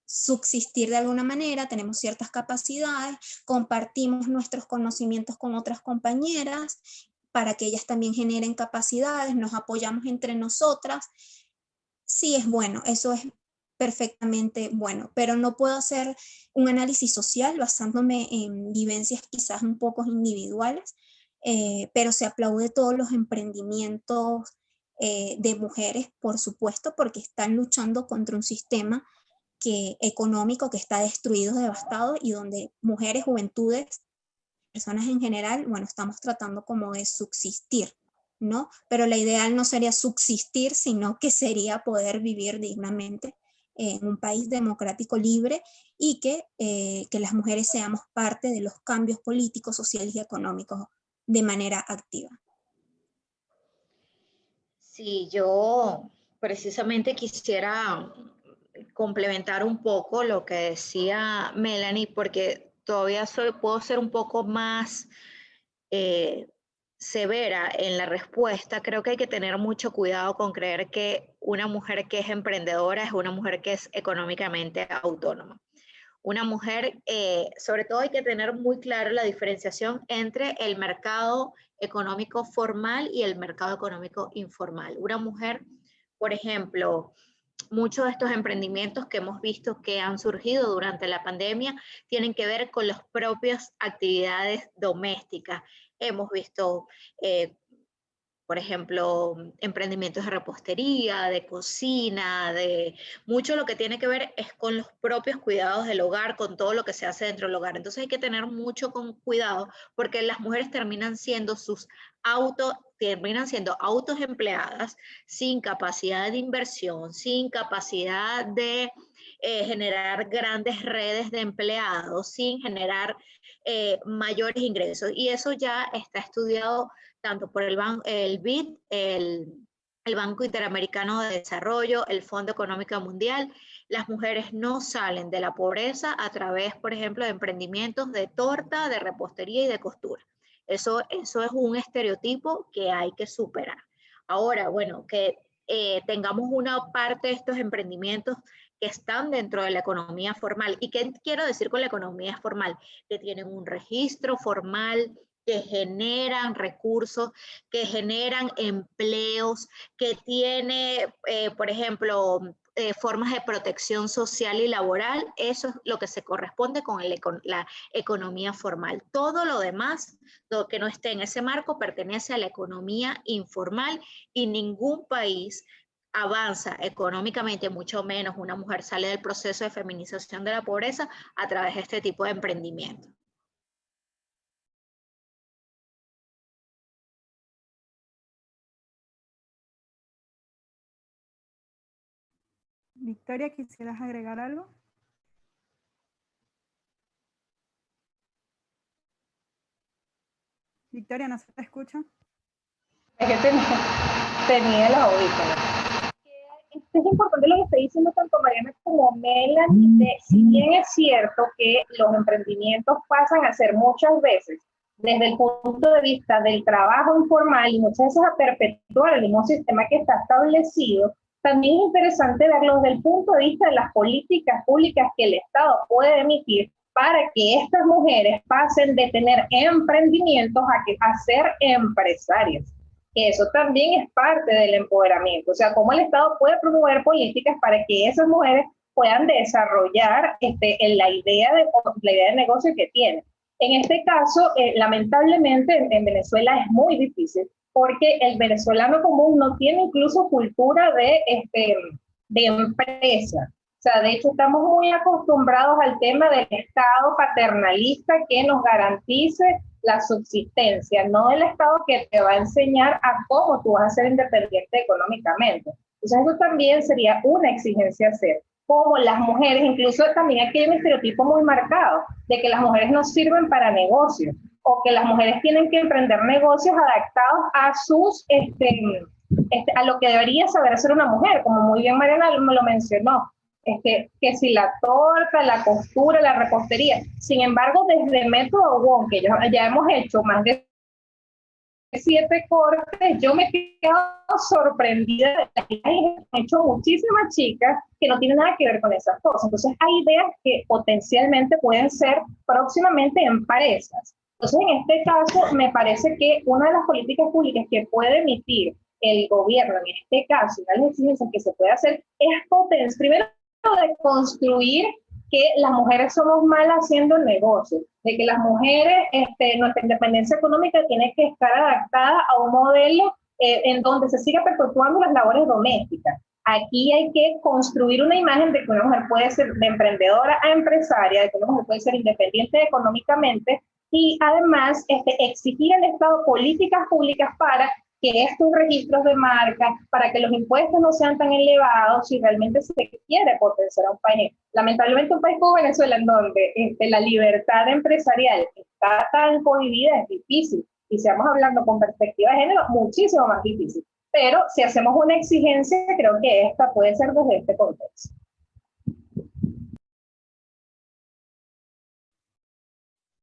subsistir de alguna manera, tenemos ciertas capacidades, compartimos nuestros conocimientos con otras compañeras para que ellas también generen capacidades, nos apoyamos entre nosotras. Sí es bueno, eso es perfectamente bueno, pero no puedo hacer un análisis social basándome en vivencias quizás un poco individuales, pero se aplaude todos los emprendimientos de mujeres, por supuesto, porque están luchando contra un sistema económico que está destruido, devastado, y donde mujeres, juventudes, personas en general, bueno, estamos tratando como de subsistir, ¿no? Pero la ideal no sería subsistir, sino que sería poder vivir dignamente en un país democrático libre y que las mujeres seamos parte de los cambios políticos, sociales y económicos de manera activa. Sí, yo precisamente quisiera complementar un poco lo que decía Melanie, porque todavía puedo ser un poco más severa en la respuesta. Creo que hay que tener mucho cuidado con creer que una mujer que es emprendedora es una mujer que es económicamente autónoma. Una mujer, sobre todo hay que tener muy claro la diferenciación entre el mercado económico formal y el mercado económico informal. Una mujer, por ejemplo, muchos de estos emprendimientos que hemos visto que han surgido durante la pandemia tienen que ver con las propias actividades domésticas. Hemos visto, por ejemplo, emprendimientos de repostería, de cocina, de mucho lo que tiene que ver es con los propios cuidados del hogar, con todo lo que se hace dentro del hogar. Entonces hay que tener mucho cuidado porque las mujeres terminan siendo autos empleadas sin capacidad de inversión, sin capacidad de generar grandes redes de empleados, sin generar mayores ingresos. Y eso ya está estudiado tanto por el BID, el Banco Interamericano de Desarrollo, el Fondo Económico Mundial. Las mujeres no salen de la pobreza a través, por ejemplo, de emprendimientos de torta, de repostería y de costura. Eso es un estereotipo que hay que superar. Ahora, bueno, que tengamos una parte de estos emprendimientos que están dentro de la economía formal. ¿Y qué quiero decir con la economía formal? Que tienen un registro formal, que generan recursos, que generan empleos, que tiene, por ejemplo, formas de protección social y laboral. Eso es lo que se corresponde con la economía formal. Todo lo demás, lo que no esté en ese marco, pertenece a la economía informal y ningún país avanza económicamente, mucho menos una mujer sale del proceso de feminización de la pobreza a través de este tipo de emprendimiento. Victoria, ¿quisieras agregar algo? Victoria, ¿no se te escucha? Es que tenía los audífonos. Es importante lo que está diciendo tanto Mariana como Melanie, si bien es cierto que los emprendimientos pasan a ser muchas veces desde el punto de vista del trabajo informal y muchas veces a perpetuar el mismo sistema que está establecido, también es interesante verlo desde el punto de vista de las políticas públicas que el Estado puede emitir para que estas mujeres pasen de tener emprendimientos a ser empresarias. Eso también es parte del empoderamiento, o sea, cómo el Estado puede promover políticas para que esas mujeres puedan desarrollar la idea de negocio que tienen. En este caso, lamentablemente en Venezuela es muy difícil porque el venezolano común no tiene incluso cultura de empresa. O sea, de hecho estamos muy acostumbrados al tema del Estado paternalista que nos garantice la subsistencia, no el Estado que te va a enseñar a cómo tú vas a ser independiente económicamente. Entonces eso también sería una exigencia hacer. Como las mujeres, incluso también aquí hay un estereotipo muy marcado de que las mujeres no sirven para negocios o que las mujeres tienen que emprender negocios adaptados a sus, a lo que debería saber hacer una mujer, como muy bien Mariana me lo mencionó. Que si la torta, la costura, la repostería. Sin embargo, desde Método WON, que ya hemos hecho más de 7 cortes, yo me he quedado sorprendida de que hay hecho muchísimas chicas que no tienen nada que ver con esas cosas. Entonces, hay ideas que potencialmente pueden ser próximamente empresas. Entonces, en este caso, me parece que una de las políticas públicas que puede emitir el gobierno, en este caso, una de las exigencias que se puede hacer es potenciar, primero, de construir que las mujeres somos malas haciendo negocios, de que las mujeres, nuestra independencia económica tiene que estar adaptada a un modelo en donde se siga perpetuando las labores domésticas. Aquí hay que construir una imagen de que una mujer puede ser de emprendedora a empresaria, de que una mujer puede ser independiente económicamente y además exigir al Estado políticas públicas para que estos registros de marca, para que los impuestos no sean tan elevados si realmente se quiere potenciar a un país. Lamentablemente un país como Venezuela, en donde la libertad empresarial está tan cohibida, es difícil. Y si vamos hablando con perspectiva de género, muchísimo más difícil. Pero si hacemos una exigencia, creo que esta puede ser desde este contexto.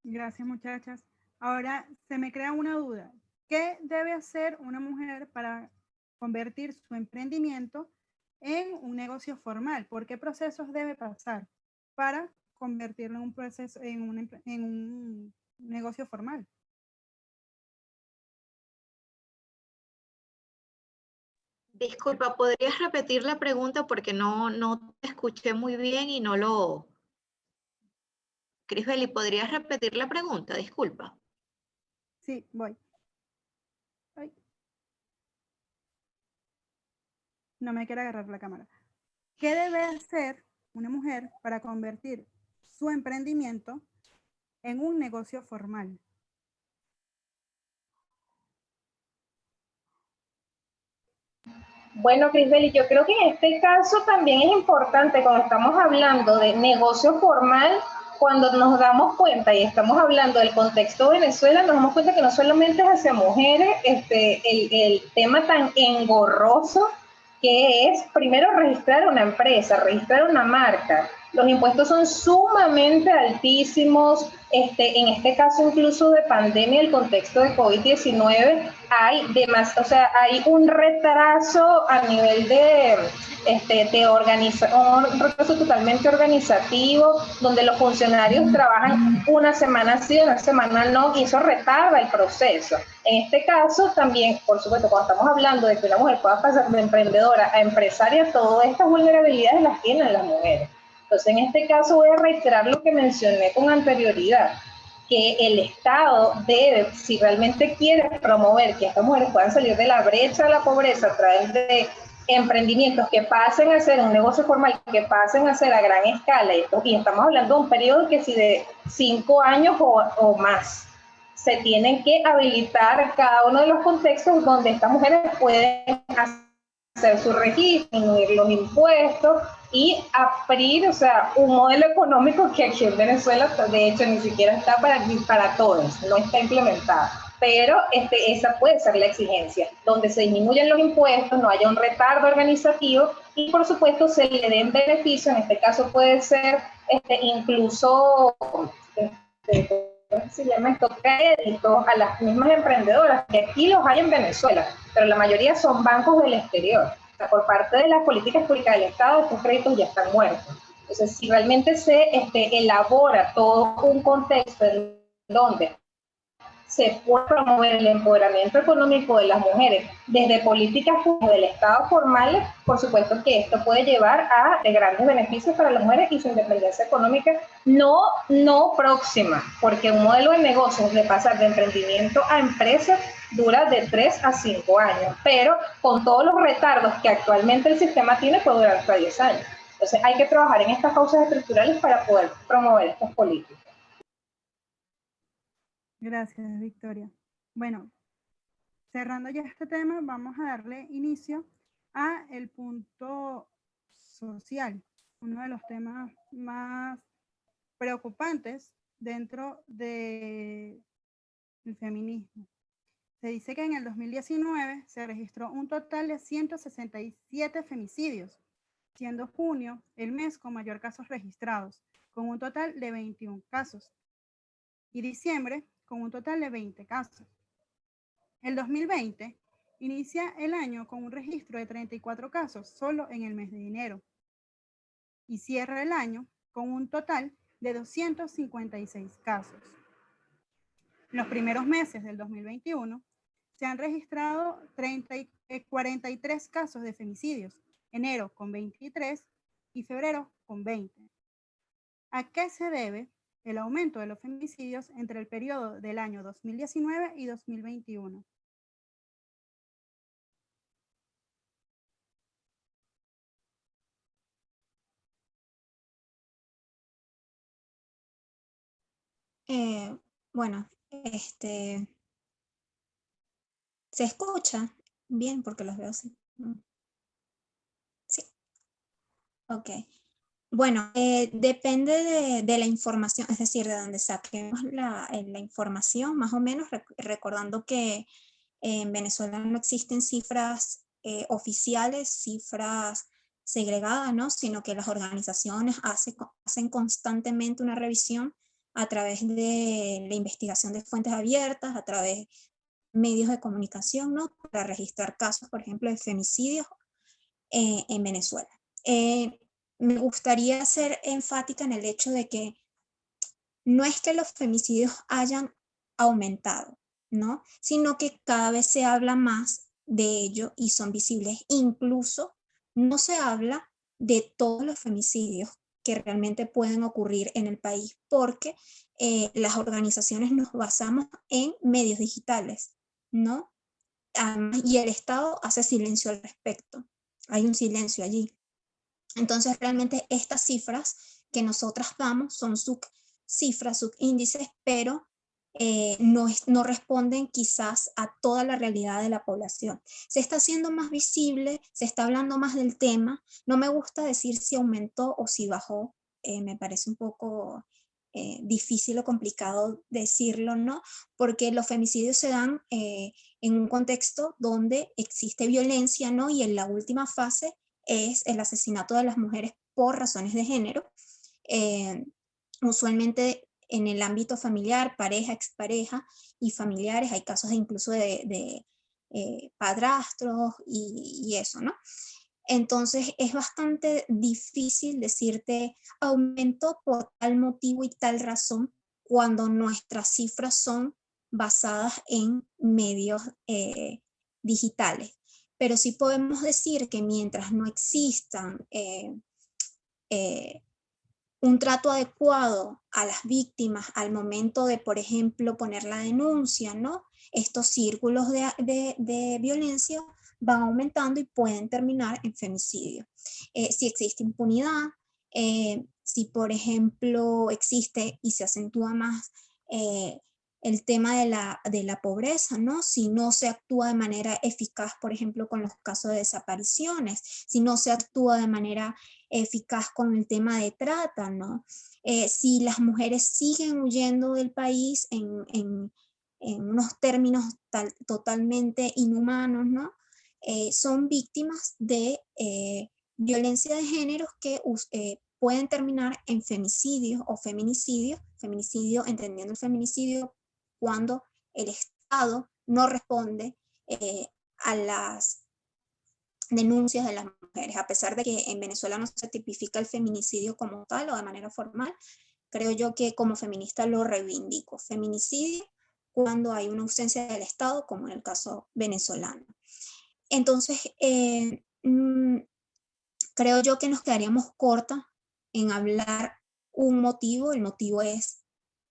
Gracias, muchachas. Ahora se me crea una duda. ¿Qué debe hacer una mujer para convertir su emprendimiento en un negocio formal? ¿Por qué procesos debe pasar para convertirlo en un proceso, en un negocio formal? Disculpa, ¿podrías repetir la pregunta? Porque no te escuché muy bien y no lo... Crisbeli, ¿podrías repetir la pregunta? Disculpa. Sí, voy. Ay, no me quiero agarrar la cámara. ¿Qué debe hacer una mujer para convertir su emprendimiento en un negocio formal? Bueno, Crisbeli, yo creo que en este caso también es importante cuando estamos hablando de negocio formal, cuando nos damos cuenta y estamos hablando del contexto de Venezuela, nos damos cuenta que no solamente es hacia mujeres el tema tan engorroso que es primero registrar una empresa, registrar una marca. Los impuestos son sumamente altísimos, en este caso incluso de pandemia, el contexto de COVID-19, hay un retraso a nivel un retraso totalmente organizativo, donde los funcionarios trabajan una semana sí, una semana no, y eso retarda el proceso. En este caso también, por supuesto, cuando estamos hablando de que una mujer pueda pasar de emprendedora a empresaria, todas estas vulnerabilidades las tienen las mujeres. Entonces, en este caso voy a reiterar lo que mencioné con anterioridad, que el Estado debe, si realmente quiere promover que estas mujeres puedan salir de la brecha de la pobreza a través de emprendimientos que pasen a ser un negocio formal, que pasen a ser a gran escala, y estamos hablando de un periodo que si de 5 años o más, se tienen que habilitar cada uno de los contextos donde estas mujeres pueden hacer su registro, disminuir los impuestos y abrir, un modelo económico que aquí en Venezuela, de hecho, ni siquiera está para todos, no está implementado. Pero esa puede ser la exigencia, donde se disminuyen los impuestos, no haya un retardo organizativo y, por supuesto, se le den beneficios. En este caso puede ser incluso... se llama esto, créditos a las mismas emprendedoras, que aquí los hay en Venezuela, pero la mayoría son bancos del exterior. O sea, por parte de las políticas públicas del Estado, estos créditos ya están muertos. Entonces, si realmente se elabora todo un contexto en donde se puede promover el empoderamiento económico de las mujeres desde políticas del Estado formales, por supuesto que esto puede llevar a grandes beneficios para las mujeres y su independencia económica no próxima, porque un modelo de negocios de pasar de emprendimiento a empresa dura de 3 a 5 años, pero con todos los retardos que actualmente el sistema tiene puede durar hasta 10 años. Entonces hay que trabajar en estas causas estructurales para poder promover estas políticas. Gracias, Victoria. Bueno, cerrando ya este tema, vamos a darle inicio a el punto social, uno de los temas más preocupantes dentro del feminismo. Se dice que en el 2019 se registró un total de 167 femicidios, siendo junio el mes con mayor casos registrados, con un total de 21 casos, y diciembre con un total de 20 casos. El 2020 inicia el año con un registro de 34 casos solo en el mes de enero y cierra el año con un total de 256 casos. En los primeros meses del 2021 se han registrado 43 casos de femicidios, enero con 23 y febrero con 20. ¿A qué se debe el aumento de los femicidios entre el periodo del año 2019 y 2021? Bueno, ¿Se escucha? Bien, porque los veo así. Sí, ok. Bueno, depende de la información, es decir, de donde saquemos la información, más o menos, recordando que en Venezuela no existen cifras oficiales, cifras segregadas, ¿no? Sino que las organizaciones hacen constantemente una revisión a través de la investigación de fuentes abiertas, a través de medios de comunicación, ¿no? Para registrar casos, por ejemplo, de femicidios en Venezuela. Me gustaría ser enfática en el hecho de que no es que los femicidios hayan aumentado, ¿no? Sino que cada vez se habla más de ello y son visibles. Incluso no se habla de todos los femicidios que realmente pueden ocurrir en el país, porque las organizaciones nos basamos en medios digitales, ¿no? Y el Estado hace silencio al respecto. Hay un silencio allí. Entonces, realmente estas cifras que nosotras damos son cifras, subíndices, pero no responden quizás a toda la realidad de la población. Se está haciendo más visible, se está hablando más del tema. No me gusta decir si aumentó o si bajó. Me parece un poco difícil o complicado decirlo, ¿no? Porque los femicidios se dan en un contexto donde existe violencia, ¿no? Y en la última fase es el asesinato de las mujeres por razones de género. Usualmente en el ámbito familiar, pareja, expareja y familiares, hay casos incluso de padrastros y eso, ¿no? Entonces es bastante difícil decirte aumentó por tal motivo y tal razón cuando nuestras cifras son basadas en medios digitales. Pero sí podemos decir que mientras no existan un trato adecuado a las víctimas al momento de, por ejemplo, poner la denuncia, ¿no? Estos círculos de violencia van aumentando y pueden terminar en femicidio. Si existe impunidad, si por ejemplo existe y se acentúa más el tema de la pobreza, ¿no? Si no se actúa de manera eficaz, por ejemplo, con los casos de desapariciones, si no se actúa de manera eficaz con el tema de trata, ¿no? Si las mujeres siguen huyendo del país en unos términos totalmente inhumanos, ¿no? Son víctimas de violencia de género que pueden terminar en femicidio o feminicidio entendiendo el feminicidio cuando el Estado no responde a las denuncias de las mujeres, a pesar de que en Venezuela no se tipifica el feminicidio como tal o de manera formal, creo yo que como feminista lo reivindico. Feminicidio cuando hay una ausencia del Estado, como en el caso venezolano. Entonces, creo yo que nos quedaríamos cortas en hablar un motivo. El motivo es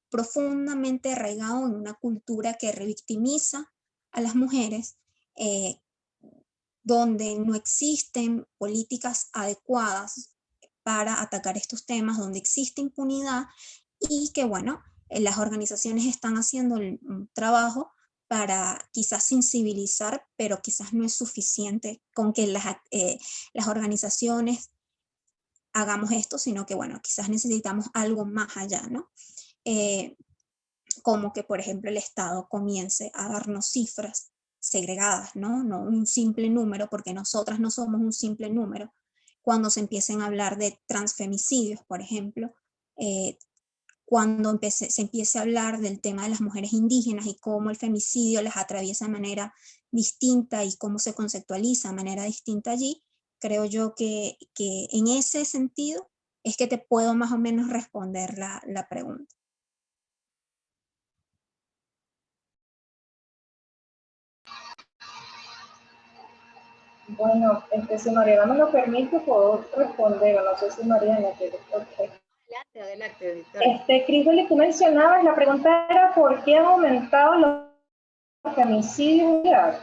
profundamente arraigado en una cultura que revictimiza a las mujeres, donde no existen políticas adecuadas para atacar estos temas, donde existe impunidad y que, bueno, las organizaciones están haciendo un trabajo para quizás sensibilizar, pero quizás no es suficiente con que las organizaciones hagamos esto, sino que, bueno, quizás necesitamos algo más allá, ¿no? Como que, por ejemplo, el Estado comience a darnos cifras segregadas, ¿no? No un simple número, porque nosotras no somos un simple número. Cuando se empiecen a hablar de transfemicidios, por ejemplo, cuando se empiece a hablar del tema de las mujeres indígenas y cómo el femicidio las atraviesa de manera distinta y cómo se conceptualiza de manera distinta allí, creo yo que en ese sentido es que te puedo más o menos responder la pregunta. Bueno, si Mariana me lo permite, puedo responder, no sé si Mariana quiere. Okay. Adelante, Victoria. Crisbeli, tú mencionabas, la pregunta era ¿por qué han aumentado los femicidios?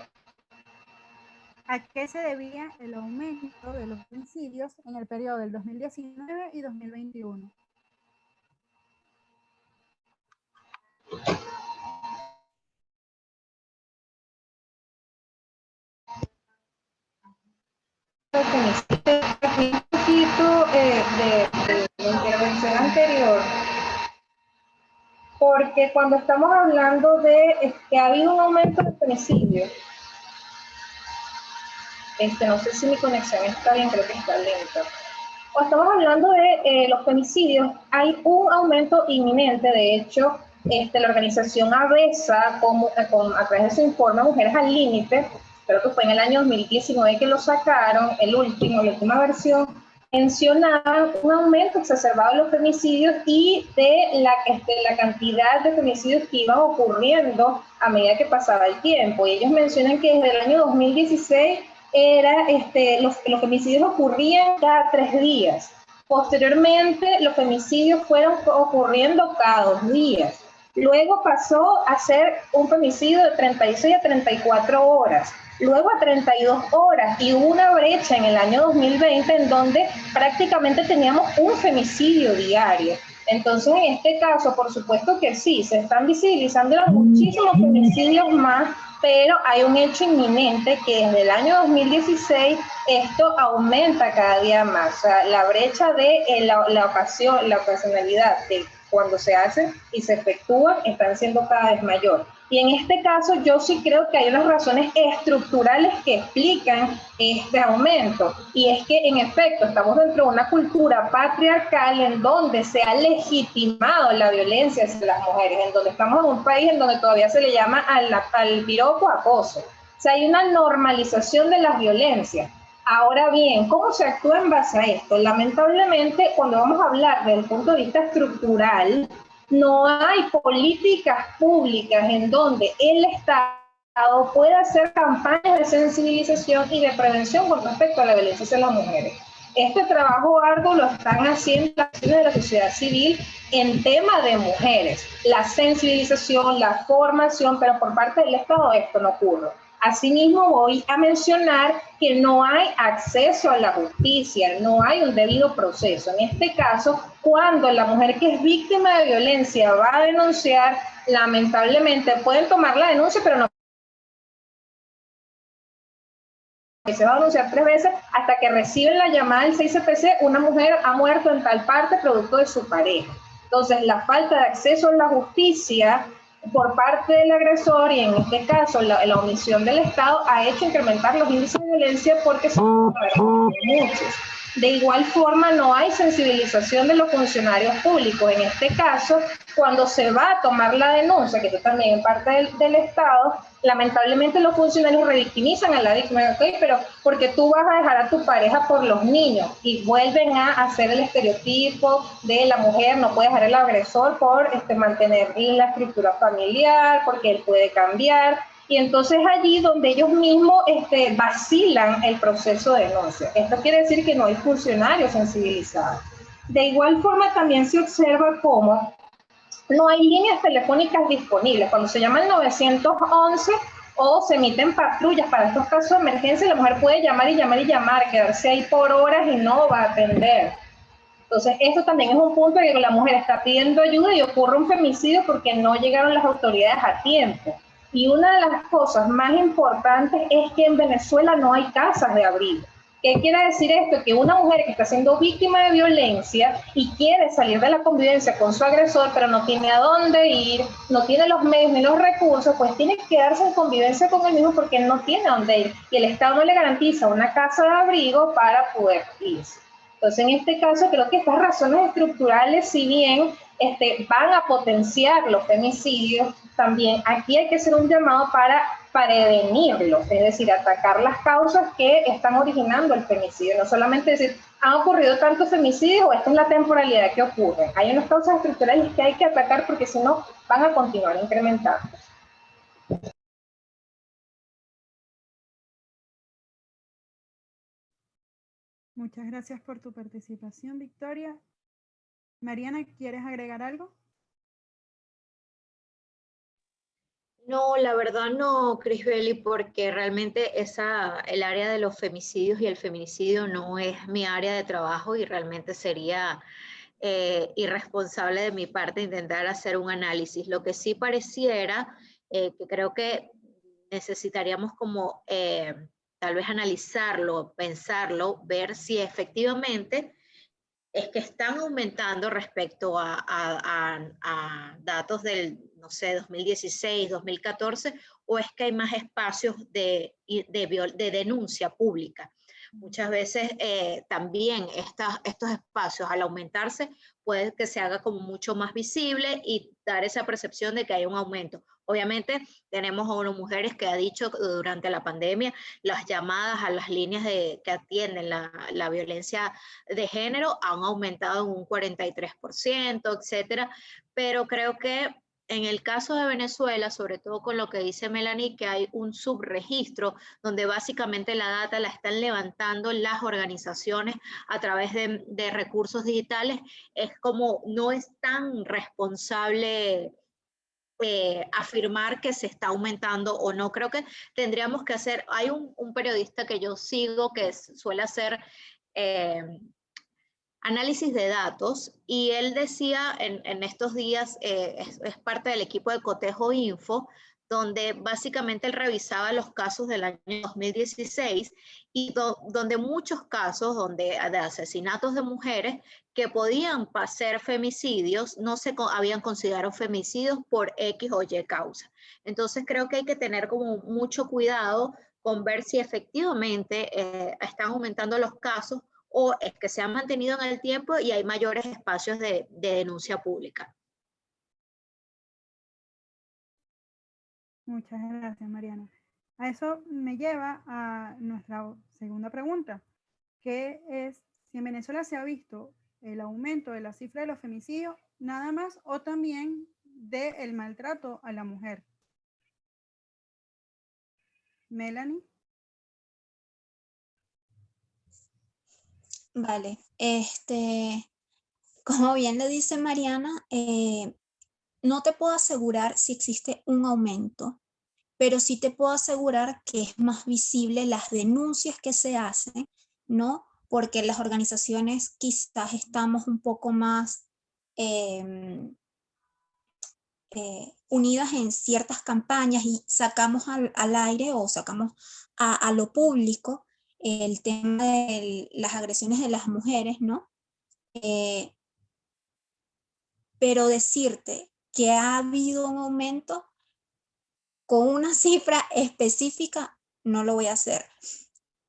¿A qué se debía el aumento de los femicidios en el periodo del 2019 y 2021? de femicidio. Un poquito de la intervención anterior, porque cuando estamos hablando de que ha habido un aumento de femicidio, no sé si mi conexión está bien, creo que está lenta. Cuando estamos hablando de los femicidios, hay un aumento inminente. De hecho, la organización ABESA, a través de su informe Mujeres al Límite, creo que fue en el año 2019 que lo sacaron, la última versión, mencionaba un aumento exacerbado de los femicidios y de la cantidad de femicidios que iban ocurriendo a medida que pasaba el tiempo. Y ellos mencionan que desde el año 2016 los femicidios ocurrían cada 3 días. Posteriormente, los femicidios fueron ocurriendo cada 2 días. Luego pasó a ser un femicidio de 36 a 34 horas. Luego a 32 horas, y hubo una brecha en el año 2020 en donde prácticamente teníamos un femicidio diario. Entonces, en este caso, por supuesto que sí, se están visibilizando muchísimos femicidios más, pero hay un hecho inminente que desde el año 2016 esto aumenta cada día más. O sea, la brecha de la ocasionalidad de cuando se hacen y se efectúan están siendo cada vez mayor. Y en este caso yo sí creo que hay unas razones estructurales que explican este aumento. Y es que en efecto estamos dentro de una cultura patriarcal en donde se ha legitimado la violencia hacia las mujeres, en donde estamos en un país en donde todavía se le llama al piropo acoso. O sea, hay una normalización de las violencias. Ahora bien, ¿cómo se actúa en base a esto? Lamentablemente, cuando vamos a hablar desde el punto de vista estructural, no hay políticas públicas en donde el Estado pueda hacer campañas de sensibilización y de prevención con respecto a la violencia hacia las mujeres. Este trabajo arduo lo están haciendo las acciones de la sociedad civil en tema de mujeres. La sensibilización, la formación, pero por parte del Estado esto no ocurre. Asimismo, voy a mencionar que no hay acceso a la justicia, no hay un debido proceso. En este caso, cuando la mujer que es víctima de violencia va a denunciar, lamentablemente pueden tomar la denuncia, pero no se va a denunciar 3 veces hasta que reciben la llamada del 6CPC, una mujer ha muerto en tal parte producto de su pareja. Entonces, la falta de acceso a la justicia por parte del agresor, y en este caso la omisión del Estado, ha hecho incrementar los índices de violencia porque son muchos. De igual forma, no hay sensibilización de los funcionarios públicos. En este caso, cuando se va a tomar la denuncia, que esto también es parte del Estado, lamentablemente los funcionarios revictimizan a la víctima, ¿okay? Pero porque tú vas a dejar a tu pareja por los niños, y vuelven a hacer el estereotipo de la mujer no puede dejar al agresor por mantener la estructura familiar, porque él puede cambiar. Y entonces allí donde ellos mismos vacilan el proceso de denuncia. Esto quiere decir que no hay funcionarios sensibilizados. De igual forma también se observa cómo no hay líneas telefónicas disponibles. Cuando se llama el 911 o se emiten patrullas para estos casos de emergencia, la mujer puede llamar y llamar y llamar, quedarse ahí por horas y no va a atender. Entonces, esto también es un punto en que la mujer está pidiendo ayuda y ocurre un femicidio porque no llegaron las autoridades a tiempo. Y una de las cosas más importantes es que en Venezuela no hay casas de abrigo. ¿Qué quiere decir esto? Que una mujer que está siendo víctima de violencia y quiere salir de la convivencia con su agresor, pero no tiene a dónde ir, no tiene los medios ni los recursos, pues tiene que quedarse en convivencia con él mismo porque no tiene a dónde ir. Y el Estado no le garantiza una casa de abrigo para poder irse. Entonces, en este caso, creo que estas razones estructurales, si bien van a potenciar los femicidios, también aquí hay que hacer un llamado para prevenirlos, es decir, atacar las causas que están originando el femicidio. No solamente decir, han ocurrido tantos femicidios o esta es la temporalidad que ocurre. Hay unas causas estructurales que hay que atacar porque si no van a continuar incrementando. Muchas gracias por tu participación, Victoria. Mariana, ¿quieres agregar algo? No, la verdad no, Crisbeli, porque realmente el área de los femicidios y el feminicidio no es mi área de trabajo y realmente sería irresponsable de mi parte intentar hacer un análisis. Lo que sí pareciera, que creo que necesitaríamos como tal vez analizarlo, pensarlo, ver si efectivamente es que están aumentando respecto a datos del, no sé, 2016, 2014, o es que hay más espacios de denuncia pública. Muchas veces también estos espacios, al aumentarse, puede que se haga como mucho más visible y dar esa percepción de que hay un aumento. Obviamente tenemos a unas mujeres que ha dicho durante la pandemia las llamadas a las líneas que atienden la violencia de género han aumentado en un 43%, etcétera, pero creo que en el caso de Venezuela, sobre todo con lo que dice Melanie, que hay un subregistro donde básicamente la data la están levantando las organizaciones a través de recursos digitales, es como no es tan responsable afirmar que se está aumentando o no. Creo que tendríamos que hacer, hay un periodista que yo sigo que suele hacer análisis de datos y él decía en estos días, es parte del equipo de Cotejo Info, donde básicamente él revisaba los casos del año 2016 y donde muchos casos de asesinatos de mujeres que podían ser femicidios, no se habían considerado femicidios por X o Y causa. Entonces creo que hay que tener como mucho cuidado con ver si efectivamente están aumentando los casos o es que se han mantenido en el tiempo y hay mayores espacios de denuncia pública. Muchas gracias, Mariana. A eso me lleva a nuestra segunda pregunta, que es si en Venezuela se ha visto el aumento de la cifra de los femicidios, nada más, o también del maltrato a la mujer. Melanie. Vale, como bien le dice Mariana, no te puedo asegurar si existe un aumento, pero sí te puedo asegurar que es más visible las denuncias que se hacen, ¿no? Porque las organizaciones quizás estamos un poco más unidas en ciertas campañas y sacamos al aire o sacamos a lo público el tema de las agresiones de las mujeres, ¿no? Pero decirte que ha habido un aumento con una cifra específica no lo voy a hacer.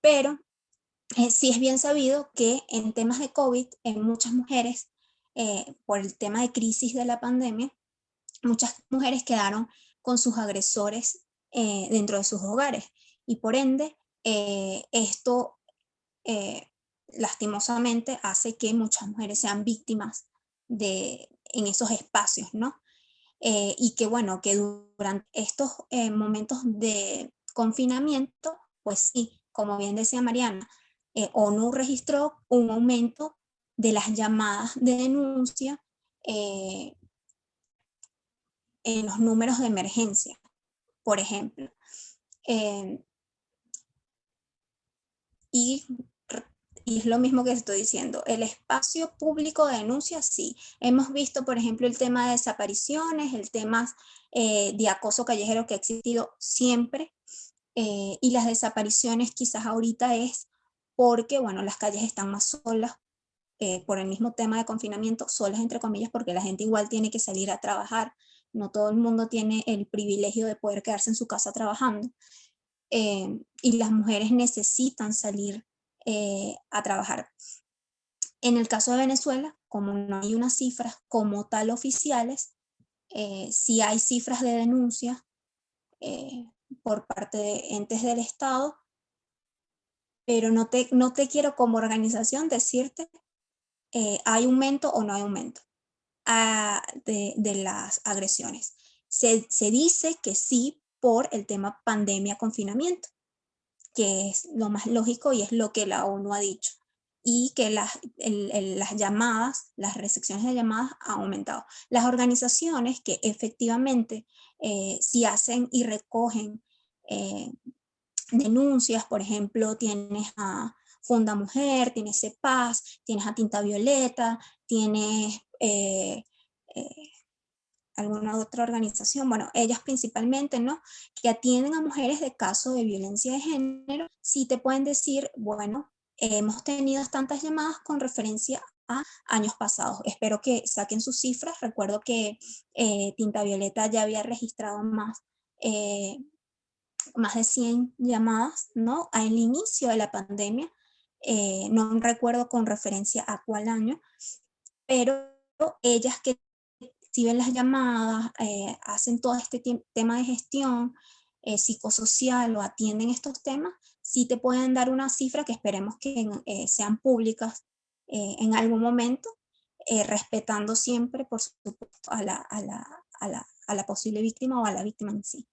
Pero sí es bien sabido que en temas de COVID, en muchas mujeres, por el tema de crisis de la pandemia, muchas mujeres quedaron con sus agresores dentro de sus hogares y por ende esto lastimosamente hace que muchas mujeres sean víctimas en esos espacios, ¿no? Y que bueno, que durante estos momentos de confinamiento, pues sí, como bien decía Mariana, ONU registró un aumento de las llamadas de denuncia en los números de emergencia, por ejemplo. Y es lo mismo que estoy diciendo, el espacio público de denuncia, sí. Hemos visto, por ejemplo, el tema de desapariciones, el tema de acoso callejero que ha existido siempre, y las desapariciones quizás ahorita es porque, bueno, las calles están más solas, por el mismo tema de confinamiento, solas entre comillas, porque la gente igual tiene que salir a trabajar, no todo el mundo tiene el privilegio de poder quedarse en su casa trabajando, y las mujeres necesitan salir a trabajar. En el caso de Venezuela, como no hay unas cifras como tal oficiales, sí hay cifras de denuncia por parte de entes del Estado, pero no te quiero como organización decirte hay aumento o no hay aumento de las agresiones. Se dice que sí por el tema pandemia, confinamiento, que es lo más lógico y es lo que la ONU ha dicho, y que las llamadas, las recepciones de llamadas han aumentado. Las organizaciones que efectivamente sí hacen y recogen denuncias, por ejemplo, tienes a Funda Mujer, tienes CEPAS, tienes a Tinta Violeta, tienes alguna otra organización, bueno, ellas principalmente, ¿no? Que atienden a mujeres de casos de violencia de género, sí te pueden decir, bueno, hemos tenido tantas llamadas con referencia a años pasados. Espero que saquen sus cifras. Recuerdo que Tinta Violeta ya había registrado más de 100 llamadas, ¿no? Al inicio de la pandemia, no recuerdo con referencia a cuál año, pero ellas que reciben las llamadas, hacen todo este tema de gestión psicosocial o atienden estos temas, sí te pueden dar una cifra que esperemos que sean públicas en algún momento, respetando siempre, por supuesto, a la posible víctima o a la víctima en sí.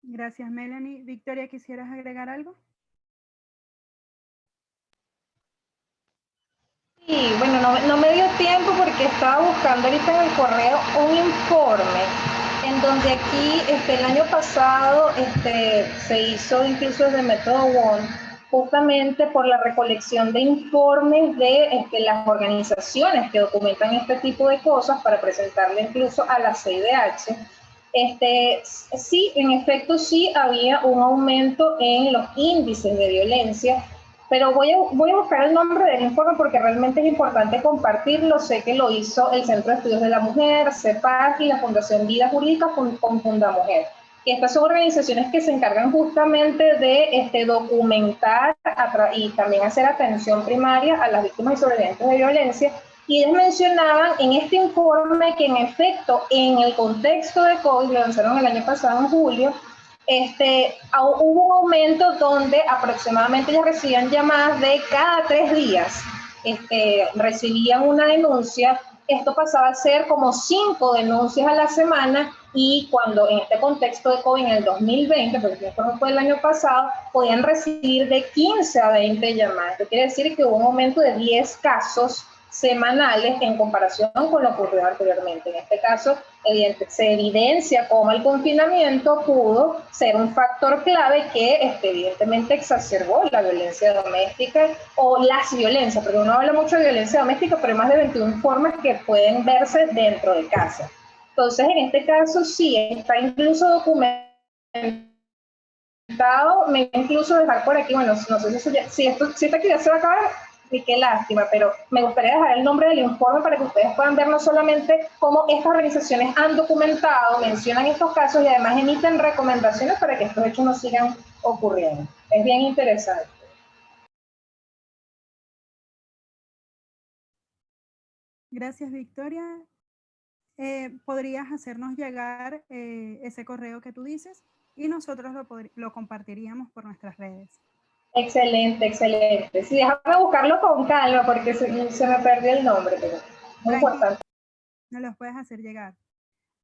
Gracias, Melanie. Victoria, ¿quisieras agregar algo? Sí, bueno, no me dio tiempo porque estaba buscando ahorita en el correo un informe en donde aquí el año pasado se hizo incluso desde Método One, justamente por la recolección de informes de las organizaciones que documentan este tipo de cosas para presentarle incluso a la CIDH. Sí, en efecto, sí había un aumento en los índices de violencia, pero voy a buscar el nombre del informe porque realmente es importante compartirlo. Sé que lo hizo el Centro de Estudios de la Mujer, CEPAC y la Fundación Vida Jurídica con Fundamujer. Y estas son organizaciones que se encargan justamente de documentar y también hacer atención primaria a las víctimas y sobrevivientes de violencia. Y ellos mencionaban en este informe que en efecto, en el contexto de COVID, lo lanzaron el año pasado en julio, hubo un aumento donde aproximadamente ellos recibían llamadas de cada 3 días, recibían una denuncia. Esto pasaba a ser como 5 denuncias a la semana, y cuando en este contexto de COVID en el 2020, porque el informe fue el año pasado, podían recibir de 15 a 20 llamadas. Esto quiere decir que hubo un aumento de 10 casos semanales en comparación con lo ocurrido anteriormente. En este caso, se evidencia cómo el confinamiento pudo ser un factor clave que evidentemente exacerbó la violencia doméstica o las violencias, porque uno habla mucho de violencia doméstica, pero hay más de 21 formas que pueden verse dentro de casa. Entonces, en este caso sí, está incluso documentado. Me voy a incluso dejar por aquí, bueno, no sé si esta actividad se va a acabar, y qué lástima, pero me gustaría dejar el nombre del informe para que ustedes puedan ver no solamente cómo estas organizaciones han documentado, mencionan estos casos y además emiten recomendaciones para que estos hechos no sigan ocurriendo. Es bien interesante. Gracias, Victoria. ¿Podrías hacernos llegar ese correo que tú dices? Y nosotros lo compartiríamos por nuestras redes. Excelente, excelente. Sí, déjame buscarlo con calma porque se me perdió el nombre, pero muy importante. Nos los puedes hacer llegar.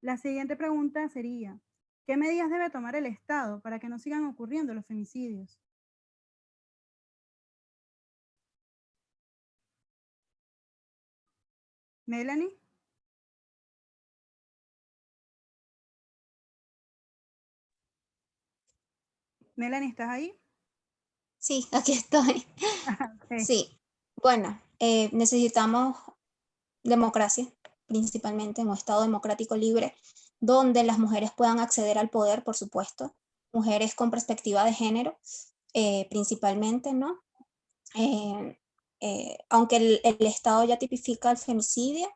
La siguiente pregunta sería, ¿qué medidas debe tomar el Estado para que no sigan ocurriendo los femicidios? Melanie. Melanie, ¿estás ahí? Sí, aquí estoy. Okay. Sí, bueno, necesitamos democracia, principalmente en un Estado democrático libre, donde las mujeres puedan acceder al poder, por supuesto, mujeres con perspectiva de género, principalmente, ¿no? Aunque el Estado ya tipifica el femicidio,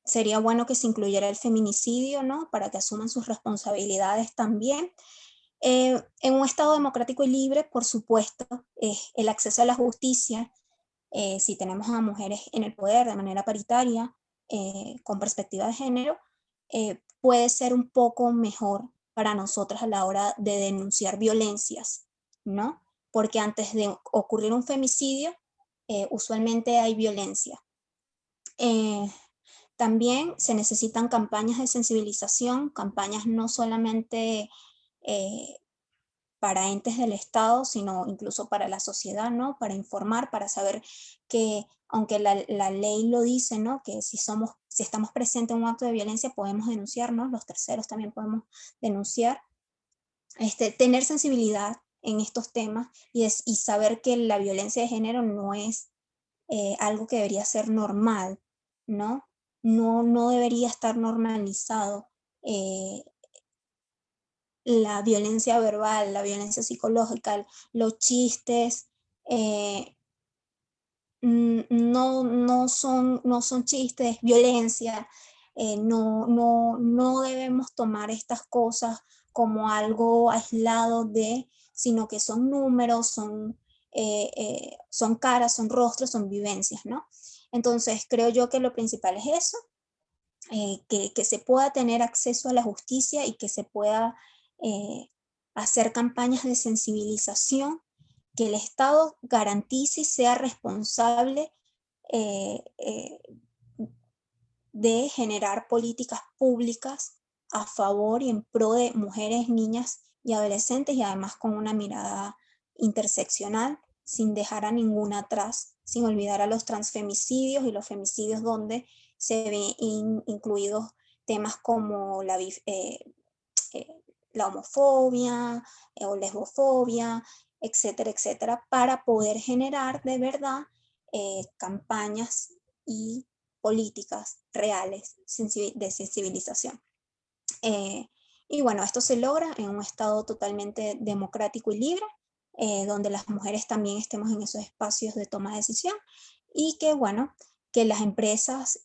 sería bueno que se incluyera el feminicidio, ¿no? Para que asuman sus responsabilidades también. En un Estado democrático y libre, por supuesto, el acceso a la justicia, si tenemos a mujeres en el poder de manera paritaria, con perspectiva de género, puede ser un poco mejor para nosotras a la hora de denunciar violencias, ¿no? Porque antes de ocurrir un femicidio, usualmente hay violencia. También se necesitan campañas de sensibilización, campañas no solamente para entes del Estado, sino incluso para la sociedad, ¿no? Para informar, para saber que, aunque la ley lo dice, ¿no? Que si estamos presentes en un acto de violencia podemos denunciar, ¿no? Los terceros también podemos denunciar. Tener sensibilidad en estos temas y saber que la violencia de género no es algo que debería ser normal, ¿no? No debería estar normalizado la violencia verbal, la violencia psicológica, los chistes, no son chistes, violencia. No debemos tomar estas cosas como algo aislado sino que son números, son caras, son rostros, son vivencias, ¿no? Entonces creo yo que lo principal es eso, que se pueda tener acceso a la justicia y que se pueda hacer campañas de sensibilización, que el Estado garantice y sea responsable de generar políticas públicas a favor y en pro de mujeres, niñas y adolescentes, y además con una mirada interseccional, sin dejar a ninguna atrás, sin olvidar a los transfemicidios y los femicidios donde se ven incluidos temas como la homofobia o lesbofobia, etcétera, etcétera, para poder generar de verdad campañas y políticas reales de sensibilización. Y bueno, esto se logra en un Estado totalmente democrático y libre, donde las mujeres también estemos en esos espacios de toma de decisión, y que bueno, que las empresas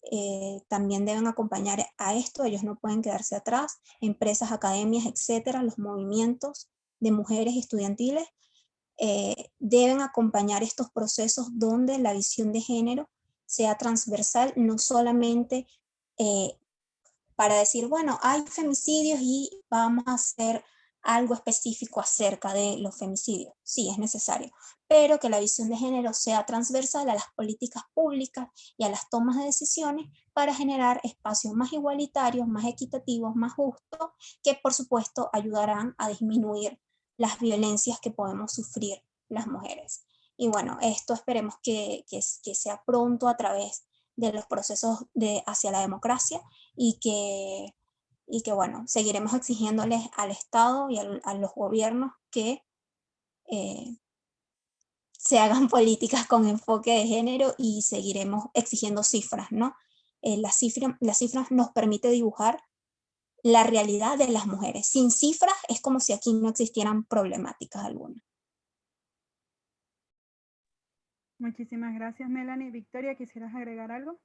también deben acompañar a esto, ellos no pueden quedarse atrás, empresas, academias, etcétera, los movimientos de mujeres estudiantiles deben acompañar estos procesos donde la visión de género sea transversal, no solamente para decir, bueno, hay femicidios y vamos a hacer algo específico acerca de los femicidios. Sí, es necesario, pero que la visión de género sea transversal a las políticas públicas y a las tomas de decisiones para generar espacios más igualitarios, más equitativos, más justos, que por supuesto ayudarán a disminuir las violencias que podemos sufrir las mujeres. Y bueno, esto esperemos que sea pronto a través de los procesos hacia la democracia, y que bueno, seguiremos exigiéndoles al Estado y a los gobiernos que se hagan políticas con enfoque de género, y seguiremos exigiendo cifras, ¿no? Las cifras nos permiten dibujar la realidad de las mujeres. Sin cifras es como si aquí no existieran problemáticas algunas. Muchísimas gracias, Melanie. Victoria, ¿quisieras agregar algo?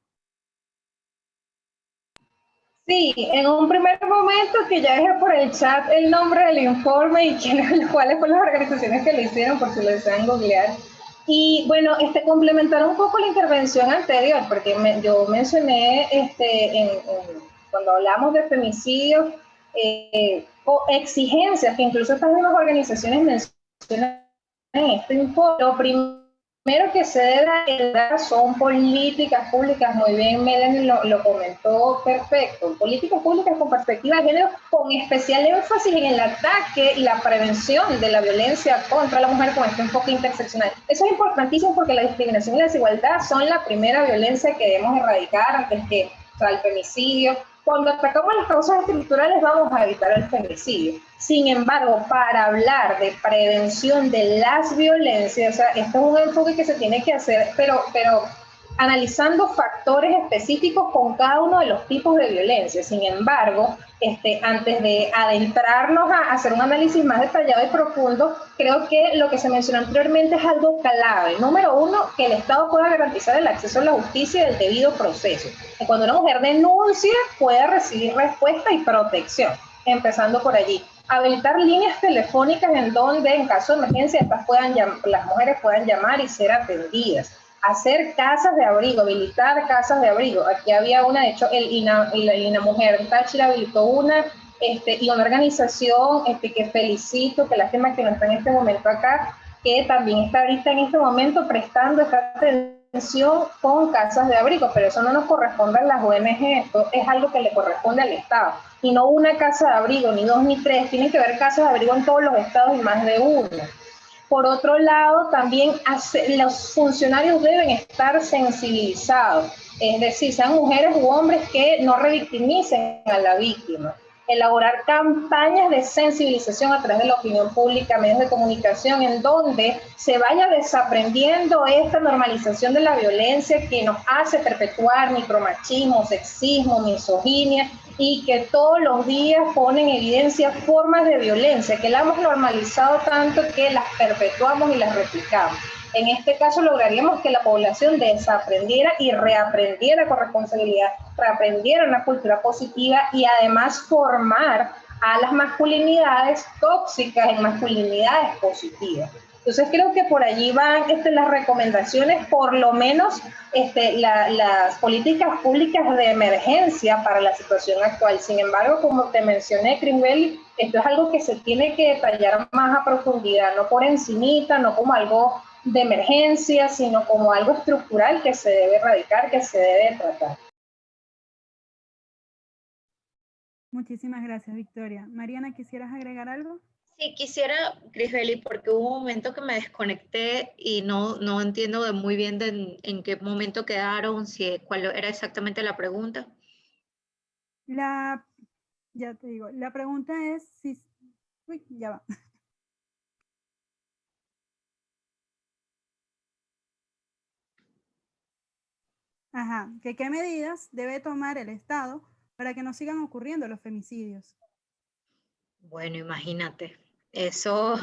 Sí, en un primer momento que ya dejé por el chat el nombre del informe y cuáles fueron las organizaciones que lo hicieron, por si lo desean googlear. Y bueno, complementar un poco la intervención anterior, porque yo mencioné cuando hablamos de femicidios, o exigencias que incluso estas mismas organizaciones mencionan en este informe. Lo primero que se debe dar son políticas públicas, muy bien Melanie lo comentó perfecto, políticas públicas con perspectiva de género, con especial énfasis en el ataque y la prevención de la violencia contra la mujer con este enfoque interseccional. Eso es importantísimo porque la discriminación y la desigualdad son la primera violencia que debemos erradicar antes que el femicidio. Cuando atacamos las causas estructurales vamos a evitar el femicidio. Sin embargo, para hablar de prevención de las violencias, o sea, esto es un enfoque que se tiene que hacer, pero analizando factores específicos con cada uno de los tipos de violencia. Sin embargo, antes de adentrarnos a hacer un análisis más detallado y profundo, creo que lo que se mencionó anteriormente es algo clave. Número uno, que el Estado pueda garantizar el acceso a la justicia y el debido proceso. Que cuando una mujer denuncia, pueda recibir respuesta y protección. Empezando por allí. Habilitar líneas telefónicas en donde, en caso de emergencia, las mujeres puedan llamar y ser atendidas. Hacer casas de abrigo, habilitar casas de abrigo. Aquí había una, de hecho, el INA Mujer Táchira habilitó una, y una organización que felicito, que lástima que no está en este momento acá, que también está ahorita en este momento prestando esta atención con casas de abrigo, pero eso no nos corresponde a las ONG, esto es algo que le corresponde al Estado. Y no una casa de abrigo, ni dos, ni tres, tienen que haber casas de abrigo en todos los estados y más de una. Por otro lado, también los funcionarios deben estar sensibilizados, es decir, sean mujeres u hombres que no revictimicen a la víctima. elaborar campañas de sensibilización a través de la opinión pública, medios de comunicación, en donde se vaya desaprendiendo esta normalización de la violencia que nos hace perpetuar micromachismo, sexismo, misoginia, y que todos los días pone en evidencia formas de violencia que la hemos normalizado tanto que las perpetuamos y las replicamos. En este caso lograríamos que la población desaprendiera y reaprendiera con responsabilidad, reaprendiera una cultura positiva y además formar a las masculinidades tóxicas en masculinidades positivas. Entonces creo que por allí van las recomendaciones, por lo menos las políticas públicas de emergencia para la situación actual. Sin embargo, como te mencioné, Crisbeli, esto es algo que se tiene que detallar más a profundidad, no por encimita, no como algo de emergencia, sino como algo estructural que se debe erradicar, que se debe tratar. Muchísimas gracias, Victoria. Mariana, ¿quisieras agregar algo? Sí, quisiera, Crisbeli, porque hubo un momento que me desconecté y no entiendo muy bien en qué momento quedaron, cuál era exactamente la pregunta. Ya te digo, la pregunta es si... Uy, ya va. Ajá, que qué medidas debe tomar el Estado para que no sigan ocurriendo los femicidios. Bueno, imagínate. Eso,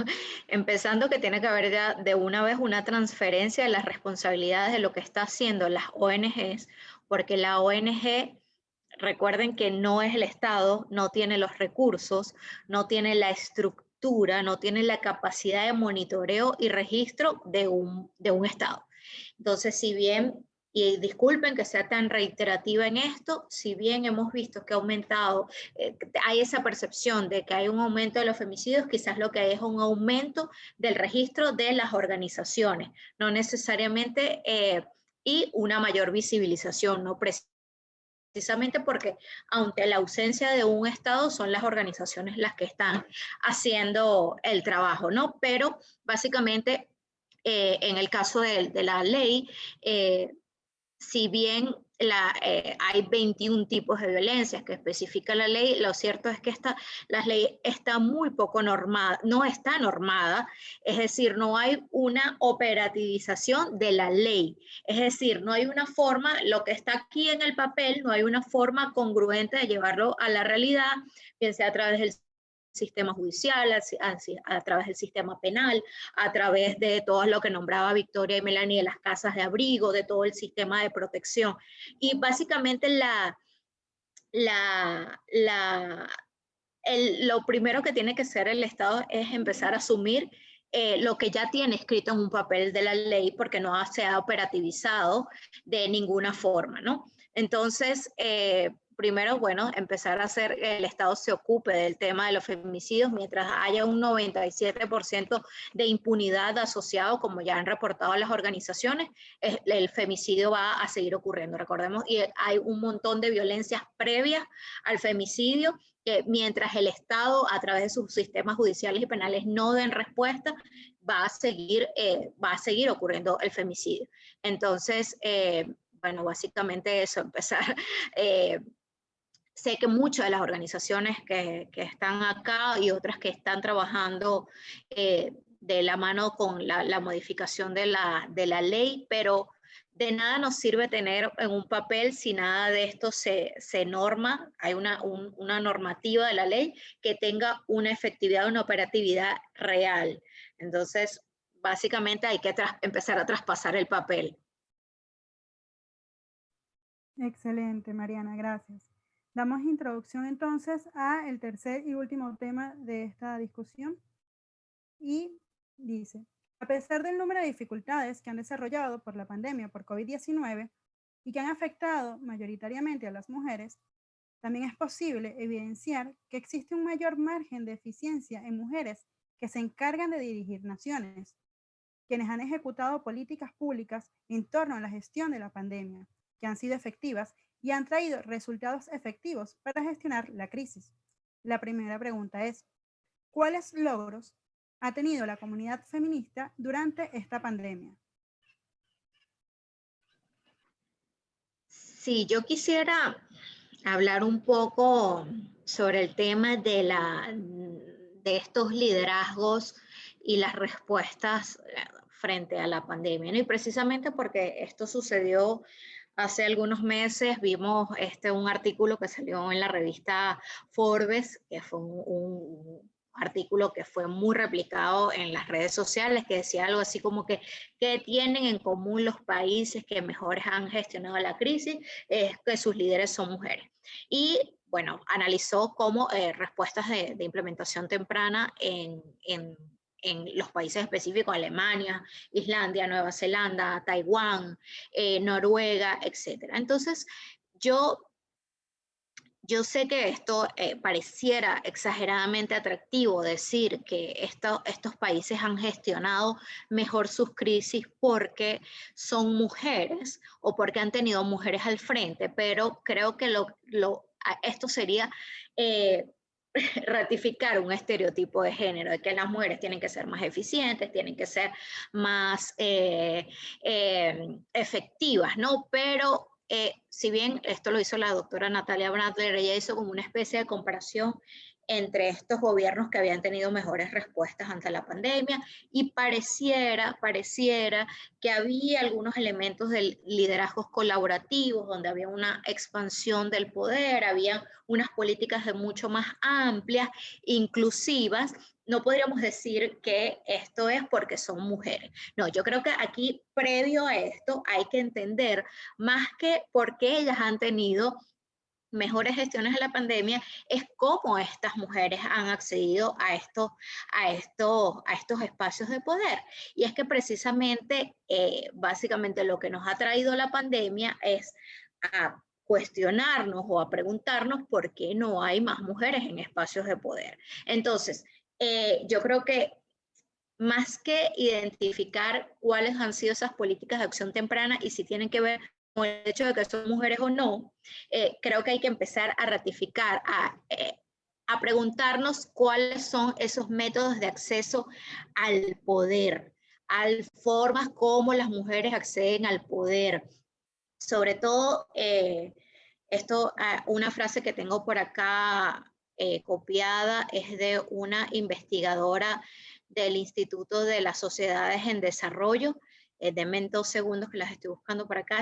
empezando que tiene que haber ya de una vez una transferencia de las responsabilidades de lo que está haciendo las ONGs, porque la ONG, recuerden que no es el Estado, no tiene los recursos, no tiene la estructura, no tiene la capacidad de monitoreo y registro de un Estado. Entonces, si bien, y disculpen que sea tan reiterativa en esto, si bien hemos visto que ha aumentado, hay esa percepción de que hay un aumento de los femicidios, quizás lo que hay es un aumento del registro de las organizaciones, no necesariamente, y una mayor visibilización, no precisamente porque ante la ausencia de un Estado son las organizaciones las que están haciendo el trabajo, ¿no? Pero básicamente en el caso de la ley, si bien hay 21 tipos de violencias que especifica la ley, lo cierto es que la ley está muy poco normada, no está normada, es decir, no hay una operativización de la ley, es decir, no hay una forma, lo que está aquí en el papel, no hay una forma congruente de llevarlo a la realidad, bien sea a través del sistema judicial, a través del sistema penal, a través de todo lo que nombraba Victoria y Melanie, de las casas de abrigo, de todo el sistema de protección. Y básicamente lo primero que tiene que hacer el Estado es empezar a asumir lo que ya tiene escrito en un papel de la ley, porque no se ha operativizado de ninguna forma, ¿no? Entonces, primero, bueno, empezar a hacer que el Estado se ocupe del tema de los feminicidios mientras haya un 97% de impunidad asociado, como ya han reportado las organizaciones, el femicidio va a seguir ocurriendo. Recordemos, y hay un montón de violencias previas al femicidio que mientras el Estado, a través de sus sistemas judiciales y penales, no den respuesta, va a seguir ocurriendo el femicidio. Entonces, bueno, básicamente eso, empezar. Sé que muchas de las organizaciones que están acá y otras que están trabajando de la mano con la modificación de la ley, pero de nada nos sirve tener en un papel si nada de esto se norma, hay una normativa de la ley que tenga una efectividad, una operatividad real. Entonces, básicamente hay que empezar a traspasar el papel. Excelente, Mariana, gracias. Damos introducción entonces a el tercer y último tema de esta discusión y dice, a pesar del número de dificultades que han desarrollado por la pandemia por COVID-19 y que han afectado mayoritariamente a las mujeres, también es posible evidenciar que existe un mayor margen de eficiencia en mujeres que se encargan de dirigir naciones, quienes han ejecutado políticas públicas en torno a la gestión de la pandemia, que han sido efectivas y han traído resultados efectivos para gestionar la crisis. La primera pregunta es, ¿cuáles logros ha tenido la comunidad feminista durante esta pandemia? Sí, yo quisiera hablar un poco sobre el tema de estos liderazgos y las respuestas frente a la pandemia, ¿no? Y precisamente porque esto sucedió hace algunos meses, vimos un artículo que salió en la revista Forbes, que fue un artículo que fue muy replicado en las redes sociales, que decía algo así como que ¿qué tienen en común los países que mejores han gestionado la crisis? Es que sus líderes son mujeres. Y bueno, analizó cómo respuestas de implementación temprana en los países específicos, Alemania, Islandia, Nueva Zelanda, Taiwán, Noruega, etc. Entonces, yo sé que esto pareciera exageradamente atractivo decir que estos países han gestionado mejor sus crisis porque son mujeres o porque han tenido mujeres al frente, pero creo que esto sería ratificar un estereotipo de género, de que las mujeres tienen que ser más eficientes, tienen que ser más efectivas, ¿no? Pero si bien esto lo hizo la doctora Natalia Brandler, ella hizo como una especie de comparación entre estos gobiernos que habían tenido mejores respuestas ante la pandemia y pareciera que había algunos elementos de liderazgos colaborativos donde había una expansión del poder, había unas políticas de mucho más amplias, inclusivas. No podríamos decir que esto es porque son mujeres. No, yo creo que aquí, previo a esto, hay que entender más que por qué ellas han tenido mejores gestiones de la pandemia, es cómo estas mujeres han accedido a estos espacios de poder. Y es que precisamente, básicamente lo que nos ha traído la pandemia es a cuestionarnos o a preguntarnos por qué no hay más mujeres en espacios de poder. Entonces, yo creo que más que identificar cuáles han sido esas políticas de acción temprana y si tienen que ver con el hecho de que son mujeres o no, creo que hay que empezar a ratificar, a preguntarnos cuáles son esos métodos de acceso al poder, a formas como las mujeres acceden al poder. Sobre todo, una frase que tengo por acá copiada es de una investigadora del Instituto de las Sociedades en Desarrollo. Denme 2 segundos que las estoy buscando por acá.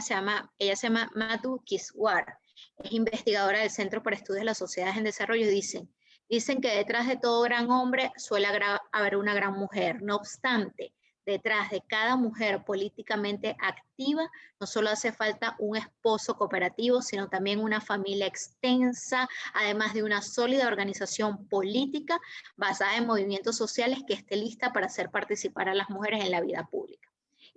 Ella se llama Madhu Kiswar. Es investigadora del Centro para Estudios de las Sociedades en Desarrollo. Dicen que detrás de todo gran hombre suele haber una gran mujer. No obstante, detrás de cada mujer políticamente activa, no solo hace falta un esposo cooperativo, sino también una familia extensa, además de una sólida organización política basada en movimientos sociales que esté lista para hacer participar a las mujeres en la vida pública.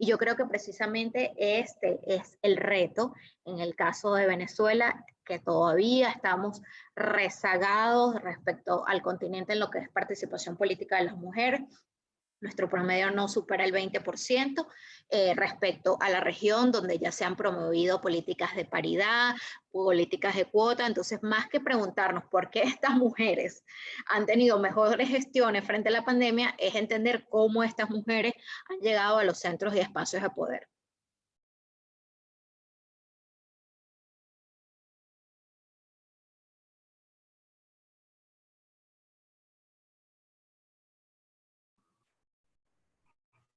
Y yo creo que precisamente este es el reto en el caso de Venezuela, que todavía estamos rezagados respecto al continente en lo que es participación política de las mujeres. Nuestro promedio no supera el 20% respecto a la región donde ya se han promovido políticas de paridad, políticas de cuota. Entonces, más que preguntarnos por qué estas mujeres han tenido mejores gestiones frente a la pandemia, es entender cómo estas mujeres han llegado a los centros y espacios de poder.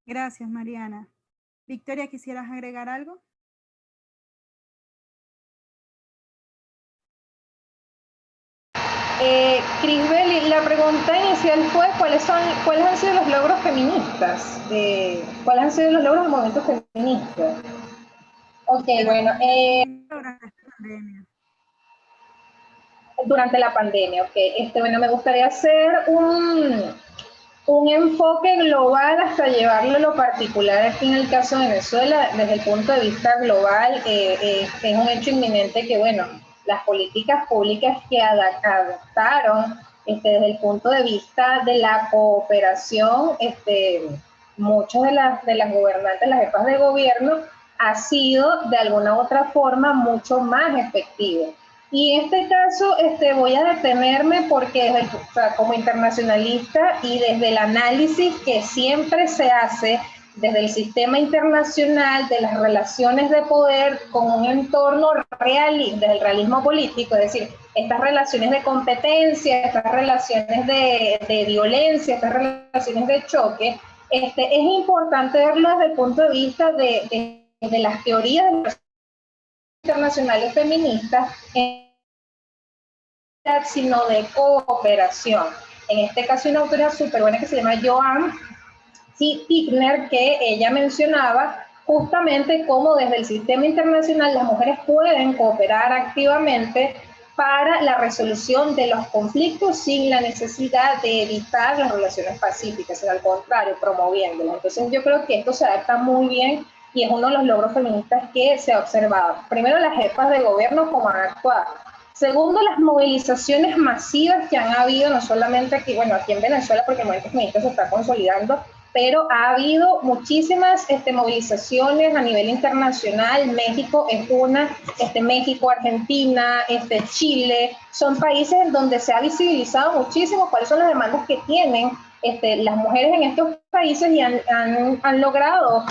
Gracias, Mariana. Victoria, ¿quisieras agregar algo? Crisbel, la pregunta inicial fue ¿cuáles han sido los logros feministas? ¿Cuáles han sido los logros del movimiento feminista? Ok, bueno. Durante la pandemia, ok. Bueno, me gustaría hacer un enfoque global hasta llevarlo a lo particular aquí en el caso de Venezuela. Desde el punto de vista global, es un hecho inminente que, bueno, las políticas públicas que adaptaron desde el punto de vista de la cooperación, muchas de las gobernantes, las jefas de gobierno, ha sido de alguna u otra forma mucho más efectivo. Y en este caso voy a detenerme porque como internacionalista y desde el análisis que siempre se hace desde el sistema internacional, de las relaciones de poder con un entorno realista, desde el realismo político, es decir, estas relaciones de competencia, estas relaciones de violencia, estas relaciones de choque, es importante verlo desde el punto de vista de las teorías de las internacionales feministas, sino de cooperación. En este caso, una autora súper buena que se llama Joan Tickner, que ella mencionaba justamente cómo desde el sistema internacional las mujeres pueden cooperar activamente para la resolución de los conflictos sin la necesidad de evitar las relaciones pacíficas, sino al contrario, promoviéndolas. Entonces yo creo que esto se adapta muy bien y es uno de los logros feministas que se ha observado. Primero, las jefas de gobierno cómo han actuado. Segundo, las movilizaciones masivas que han habido, no solamente aquí, bueno, aquí en Venezuela, porque el movimiento feminista se está consolidando, pero ha habido muchísimas movilizaciones a nivel internacional. México es una, México, Argentina, Chile, son países en donde se ha visibilizado muchísimo cuáles son las demandas que tienen las mujeres en estos países y han logrado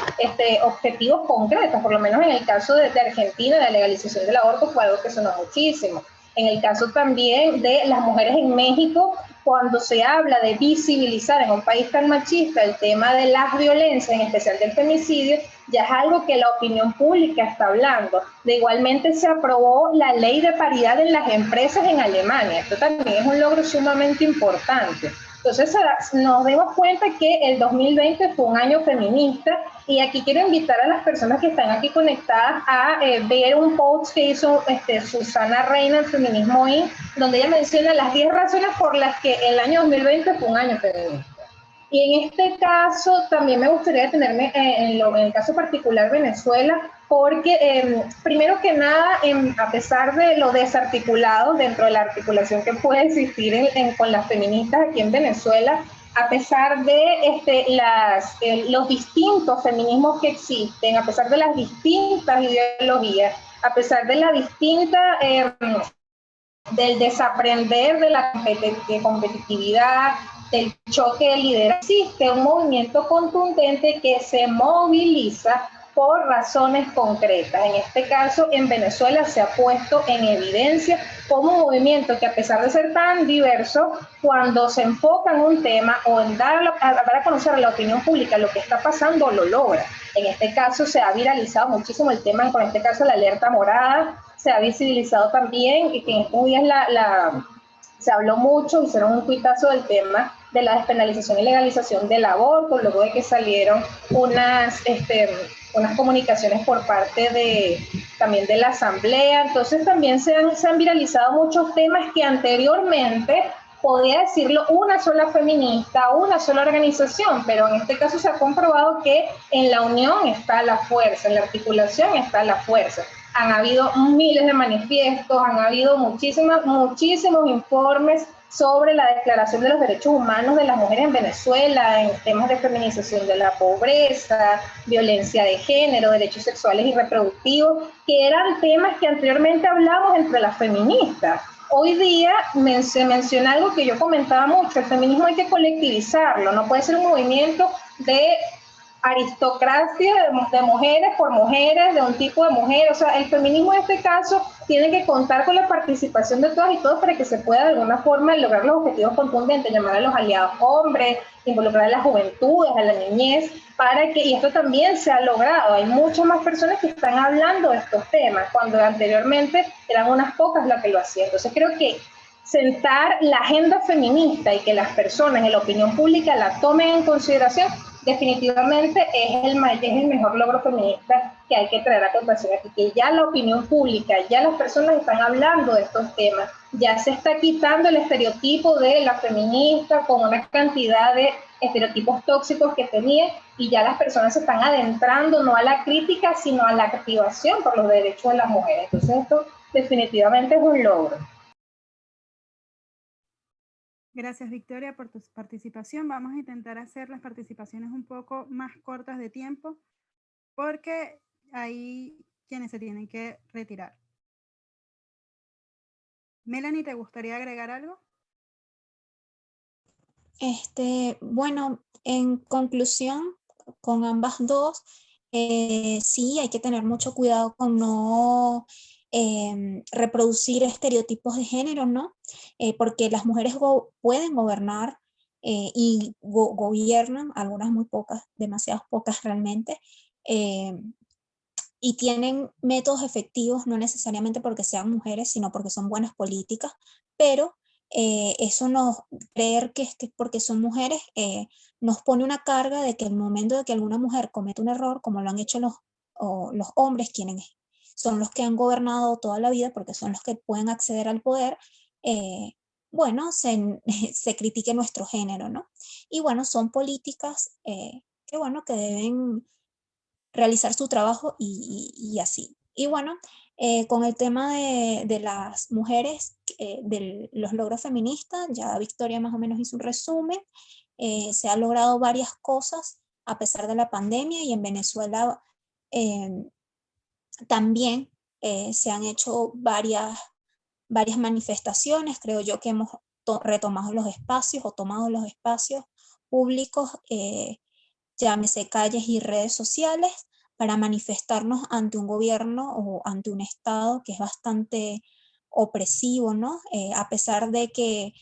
objetivos concretos, por lo menos en el caso de Argentina, la legalización del aborto fue algo que sonó muchísimo. En el caso también de las mujeres en México, cuando se habla de visibilizar en un país tan machista el tema de las violencias, en especial del femicidio, ya es algo que la opinión pública está hablando. De igualmente se aprobó la ley de paridad en las empresas en Alemania. Esto también es un logro sumamente importante. Entonces nos dimos cuenta que el 2020 fue un año feminista y aquí quiero invitar a las personas que están aquí conectadas a ver un post que hizo Susana Reina en Feminismo In, donde ella menciona las 10 razones por las que el año 2020 fue un año feminista. Y en este caso también me gustaría detenerme en el caso particular Venezuela, porque primero que nada, a pesar de lo desarticulado dentro de la articulación que puede existir con las feministas aquí en Venezuela, a pesar de los distintos feminismos que existen, a pesar de las distintas ideologías, a pesar de la distinta del desaprender de la competitividad, del choque de liderazgo, existe un movimiento contundente que se moviliza por razones concretas. En este caso, en Venezuela se ha puesto en evidencia como un movimiento que, a pesar de ser tan diverso, cuando se enfoca en un tema o en dar a conocer a la opinión pública lo que está pasando, lo logra. En este caso se ha viralizado muchísimo el tema, con este caso la alerta morada, se ha visibilizado también, y que en estos días se habló mucho, hicieron un tuitazo del tema de la despenalización y legalización del aborto, luego de que salieron unas comunicaciones por parte también de la Asamblea. Entonces también se han viralizado muchos temas que anteriormente podía decirlo una sola feminista, una sola organización, pero en este caso se ha comprobado que en la unión está la fuerza, en la articulación está la fuerza. Han habido miles de manifiestos, han habido muchísimos informes sobre la Declaración de los Derechos Humanos de las Mujeres en Venezuela, en temas de feminización de la pobreza, violencia de género, derechos sexuales y reproductivos, que eran temas que anteriormente hablamos entre las feministas. Hoy día se menciona algo que yo comentaba mucho: el feminismo hay que colectivizarlo, no puede ser un movimiento de aristocracia de mujeres por mujeres, de un tipo de mujer. O sea, el feminismo en este caso tiene que contar con la participación de todas y todos para que se pueda de alguna forma lograr los objetivos contundentes, llamar a los aliados hombres, involucrar a las juventudes, a la niñez, y esto también se ha logrado. Hay muchas más personas que están hablando de estos temas, cuando anteriormente eran unas pocas las que lo hacían. Entonces creo que sentar la agenda feminista y que las personas en la opinión pública la tomen en consideración, definitivamente es el mejor logro feminista que hay que traer a colación aquí, que ya la opinión pública, ya las personas están hablando de estos temas, ya se está quitando el estereotipo de la feminista con una cantidad de estereotipos tóxicos que tenía, y ya las personas se están adentrando no a la crítica, sino a la activación por los derechos de las mujeres. Entonces esto definitivamente es un logro. Gracias, Victoria, por tu participación. Vamos a intentar hacer las participaciones un poco más cortas de tiempo, porque hay quienes se tienen que retirar. Melanie, ¿te gustaría agregar algo? Bueno, en conclusión, con ambas dos. Sí, hay que tener mucho cuidado con no reproducir estereotipos de género, ¿no? Porque las mujeres pueden gobernar y gobiernan, algunas muy pocas, demasiadas pocas realmente, y tienen métodos efectivos, no necesariamente porque sean mujeres, sino porque son buenas políticas, pero eso nos, creer que es que porque son mujeres, nos pone una carga de que el momento de que alguna mujer comete un error, como lo han hecho los hombres, quienes son los que han gobernado toda la vida, porque son los que pueden acceder al poder, bueno, se critique nuestro género, ¿no? Y bueno, son políticas que, bueno, que deben realizar su trabajo y así. Y bueno, con el tema de las mujeres, de los logros feministas, ya Victoria más o menos hizo un resumen. Se han logrado varias cosas a pesar de la pandemia, y en Venezuela también se han hecho varias manifestaciones. Creo yo que hemos retomado los espacios o tomado los espacios públicos, llámese calles y redes sociales, para manifestarnos ante un gobierno o ante un Estado que es bastante opresivo, ¿no? A pesar de que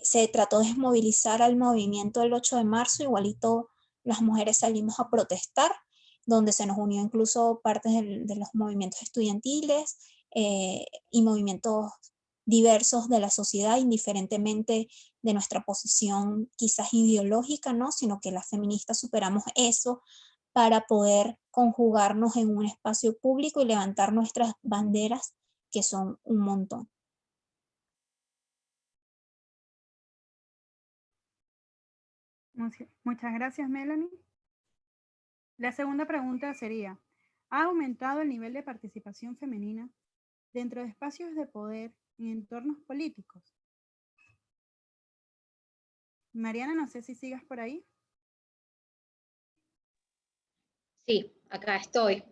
se trató de desmovilizar al movimiento del 8 de marzo, igualito las mujeres salimos a protestar, donde se nos unió incluso partes de los movimientos estudiantiles y movimientos diversos de la sociedad, indiferentemente de nuestra posición quizás ideológica, ¿no? Sino que las feministas superamos eso para poder conjugarnos en un espacio público y levantar nuestras banderas, que son un montón. Muchas gracias, Melanie. La segunda pregunta sería, ¿ha aumentado el nivel de participación femenina dentro de espacios de poder en entornos políticos? Mariana, no sé si sigas por ahí. Sí, acá estoy.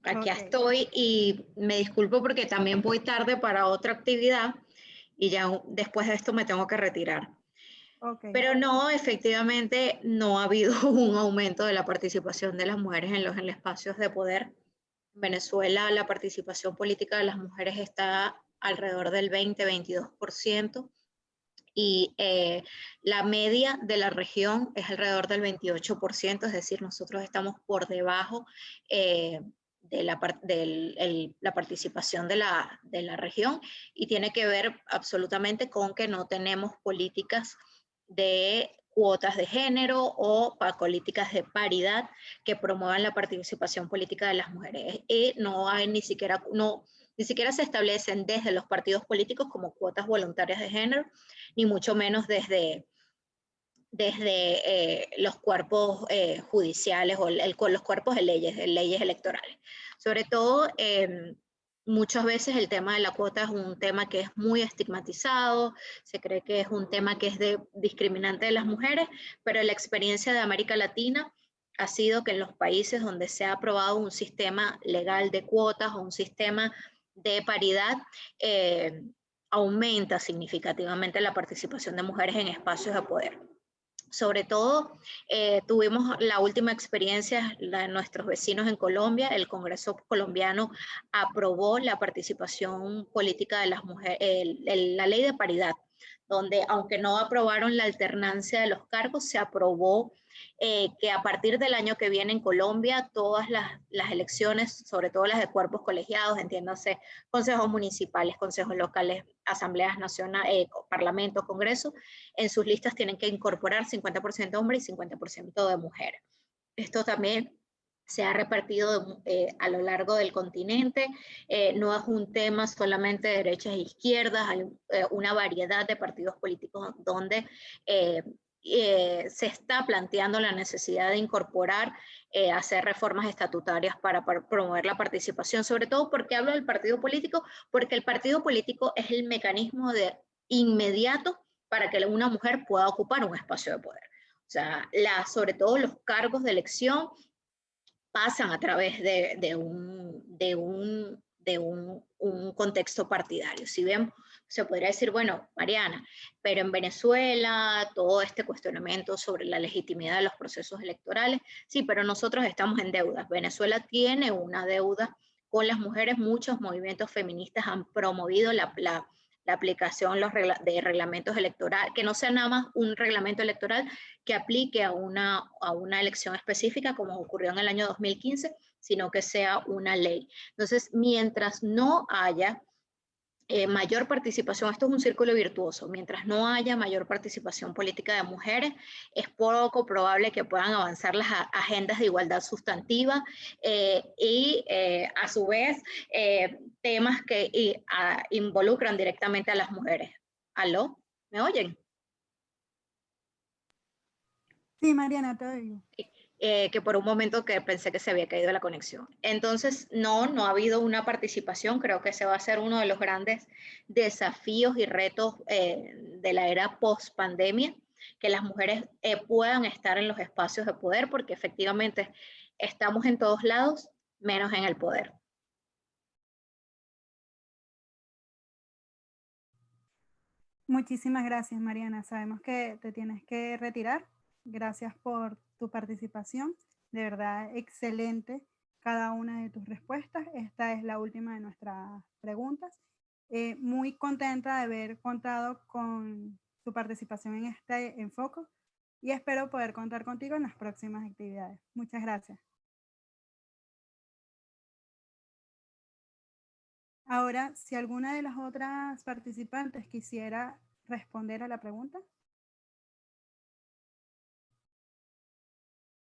Aquí estoy y me disculpo porque también voy tarde para otra actividad y ya después de esto me tengo que retirar. Pero no, efectivamente no ha habido un aumento de la participación de las mujeres en los espacios de poder. En Venezuela la participación política de las mujeres está alrededor del 20-22%. Y la media de la región es alrededor del 28%, es decir, nosotros estamos por debajo de la participación de la región, y tiene que ver absolutamente con que no tenemos políticas de cuotas de género o políticas de paridad que promuevan la participación política de las mujeres. Y no hay ni siquiera se establecen desde los partidos políticos como cuotas voluntarias de género, ni mucho menos desde los cuerpos judiciales o los cuerpos de leyes electorales. Sobre todo, muchas veces el tema de la cuota es un tema que es muy estigmatizado, se cree que es un tema que es discriminante de las mujeres, pero la experiencia de América Latina ha sido que en los países donde se ha aprobado un sistema legal de cuotas o un sistema de paridad, aumenta significativamente la participación de mujeres en espacios de poder. Sobre todo, tuvimos la última experiencia de nuestros vecinos en Colombia. El Congreso colombiano aprobó la participación política de las mujeres, la ley de paridad, donde aunque no aprobaron la alternancia de los cargos, se aprobó que a partir del año que viene en Colombia, todas las elecciones, sobre todo las de cuerpos colegiados, entiéndase, consejos municipales, consejos locales, asambleas nacionales, parlamento, congreso, en sus listas tienen que incorporar 50% hombres y 50% de mujeres. Esto también se ha repartido a lo largo del continente, no es un tema solamente de derechas e izquierdas, hay una variedad de partidos políticos donde se está planteando la necesidad de incorporar, hacer reformas estatutarias para promover la participación, sobre todo porque hablo del partido político, porque el partido político es el mecanismo de inmediato para que una mujer pueda ocupar un espacio de poder. O sea, sobre todo los cargos de elección pasan a través de de un contexto partidario. Si bien se podría decir, bueno, Mariana, pero en Venezuela todo este cuestionamiento sobre la legitimidad de los procesos electorales, sí, pero nosotros estamos en deuda. Venezuela tiene una deuda con las mujeres. Muchos movimientos feministas han promovido la aplicación de reglamentos electorales, que no sea nada más un reglamento electoral que aplique a una elección específica, como ocurrió en el año 2015, sino que sea una ley. Entonces, mientras no haya mayor participación, esto es un círculo virtuoso, mientras no haya mayor participación política de mujeres, es poco probable que puedan avanzar las agendas de igualdad sustantiva a su vez temas que involucran directamente a las mujeres. ¿Aló? ¿Me oyen? Sí, Mariana, te oigo. Que por un momento que pensé que se había caído la conexión. Entonces, no ha habido una participación. Creo que ese va a ser uno de los grandes desafíos y retos de la era post-pandemia, que las mujeres puedan estar en los espacios de poder, porque efectivamente estamos en todos lados, menos en el poder. Muchísimas gracias, Mariana. Sabemos que te tienes que retirar. Gracias por tu participación. De verdad, excelente cada una de tus respuestas. Esta es la última de nuestras preguntas. Muy contenta de haber contado con tu participación en este enfoque y espero poder contar contigo en las próximas actividades. Muchas gracias. Ahora, si alguna de las otras participantes quisiera responder a la pregunta.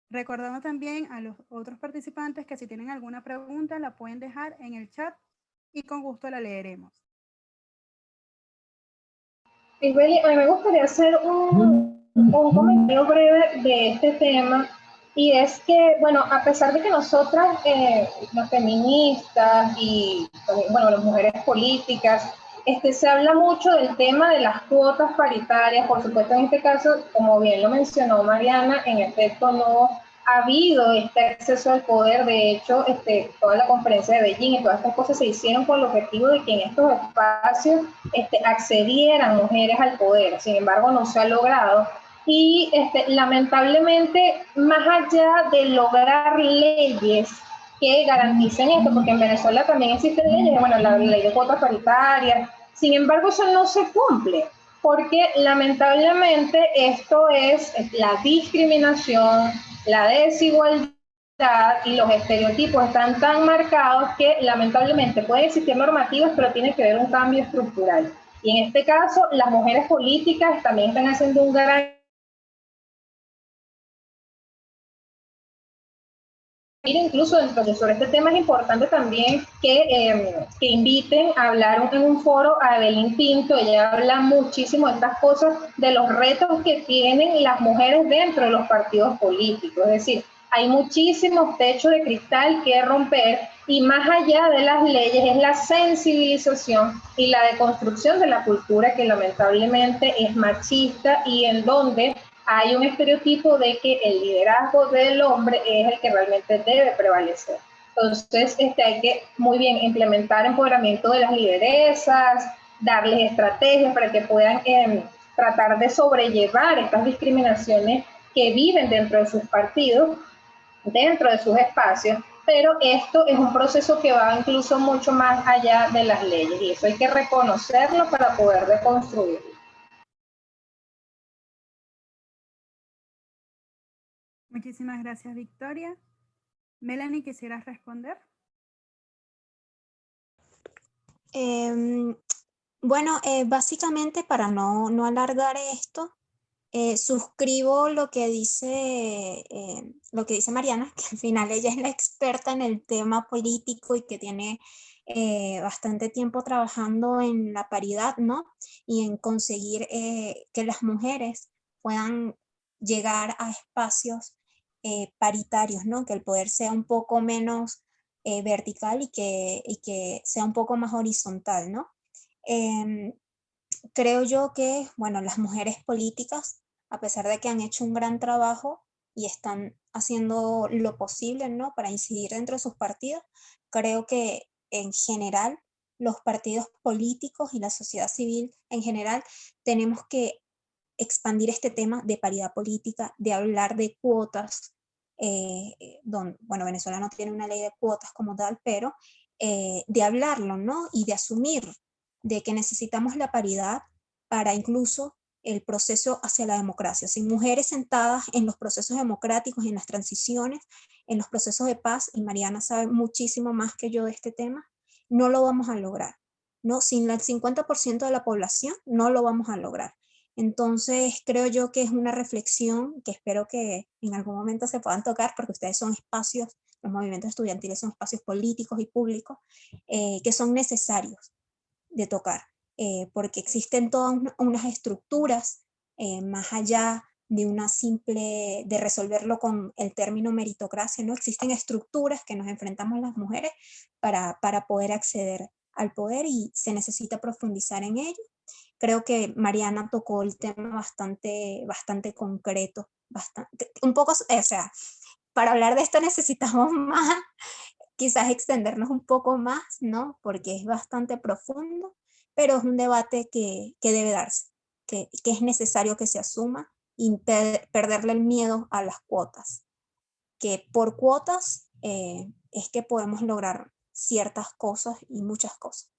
Recordando también a los otros participantes que si tienen alguna pregunta la pueden dejar en el chat y con gusto la leeremos. Isbeli, a mí me gustaría hacer un comentario breve de este tema, y es que, bueno, a pesar de que nosotras, las feministas y, bueno, las mujeres políticas, se habla mucho del tema de las cuotas paritarias. Por supuesto, en este caso, como bien lo mencionó Mariana, en efecto no ha habido este acceso al poder. De hecho, toda la conferencia de Beijing y todas estas cosas se hicieron con el objetivo de que en estos espacios accedieran mujeres al poder. Sin embargo, no se ha logrado. Y lamentablemente, más allá de lograr leyes que garanticen esto, porque en Venezuela también existen leyes, bueno, la ley de cuotas paritarias, sin embargo, eso no se cumple, porque lamentablemente esto es la discriminación, la desigualdad y los estereotipos están tan marcados que lamentablemente pueden existir normativas, pero tiene que haber un cambio estructural. Y en este caso, las mujeres políticas también están haciendo un gran incluso sobre este tema. Es importante también que inviten a hablar en un foro a Evelyn Pinto. Ella habla muchísimo de estas cosas, de los retos que tienen las mujeres dentro de los partidos políticos. Es decir, hay muchísimos techos de cristal que romper, y más allá de las leyes es la sensibilización y la deconstrucción de la cultura, que lamentablemente es machista y en donde hay un estereotipo de que el liderazgo del hombre es el que realmente debe prevalecer. Entonces, hay que muy bien implementar empoderamiento de las lideresas, darles estrategias para que puedan tratar de sobrellevar estas discriminaciones que viven dentro de sus partidos, dentro de sus espacios, pero esto es un proceso que va incluso mucho más allá de las leyes, y eso hay que reconocerlo para poder deconstruirlo. Muchísimas gracias, Victoria. Melanie, ¿quisieras responder? Bueno, básicamente para no alargar esto, suscribo lo que dice Mariana, que al final ella es la experta en el tema político y que tiene bastante tiempo trabajando en la paridad, ¿no? Y en conseguir que las mujeres puedan llegar a espacios paritarios, ¿no? Que el poder sea un poco menos vertical y que sea un poco más horizontal, ¿no? Creo yo que, bueno, las mujeres políticas, a pesar de que han hecho un gran trabajo y están haciendo lo posible, ¿no? Para incidir dentro de sus partidos, creo que en general, los partidos políticos y la sociedad civil en general tenemos que expandir este tema de paridad política, de hablar de cuotas, bueno, Venezuela no tiene una ley de cuotas como tal, pero de hablarlo, ¿no? Y de asumir de que necesitamos la paridad para incluso el proceso hacia la democracia. Sin mujeres sentadas en los procesos democráticos, en las transiciones, en los procesos de paz, y Mariana sabe muchísimo más que yo de este tema, no lo vamos a lograr, ¿no? Sin el 50% de la población no lo vamos a lograr. Entonces creo yo que es una reflexión que espero que en algún momento se puedan tocar, porque ustedes son espacios, los movimientos estudiantiles son espacios políticos y públicos que son necesarios de tocar, porque existen todas unas estructuras más allá de una simple, de resolverlo con el término meritocracia, ¿no? Existen estructuras que nos enfrentamos las mujeres para poder acceder al poder y se necesita profundizar en ello. Creo que Mariana tocó el tema bastante concreto, un poco, o sea, para hablar de esto necesitamos más, quizás extendernos un poco más, ¿no? Porque es bastante profundo, pero es un debate que debe darse, que es necesario que se asuma y perderle el miedo a las cuotas, que por cuotas es que podemos lograr ciertas cosas y muchas cosas.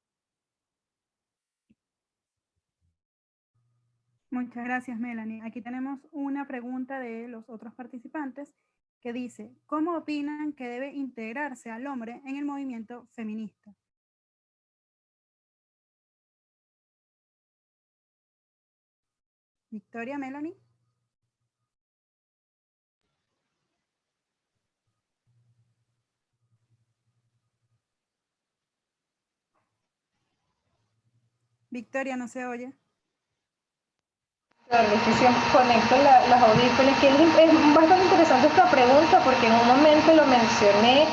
Muchas gracias, Melanie. Aquí tenemos una pregunta de los otros participantes que dice, ¿cómo opinan que debe integrarse al hombre en el movimiento feminista? Victoria, Melanie. Victoria, no se oye. Claro, es que siempre conecto los audífonos, que es bastante interesante esta pregunta porque en un momento lo mencioné,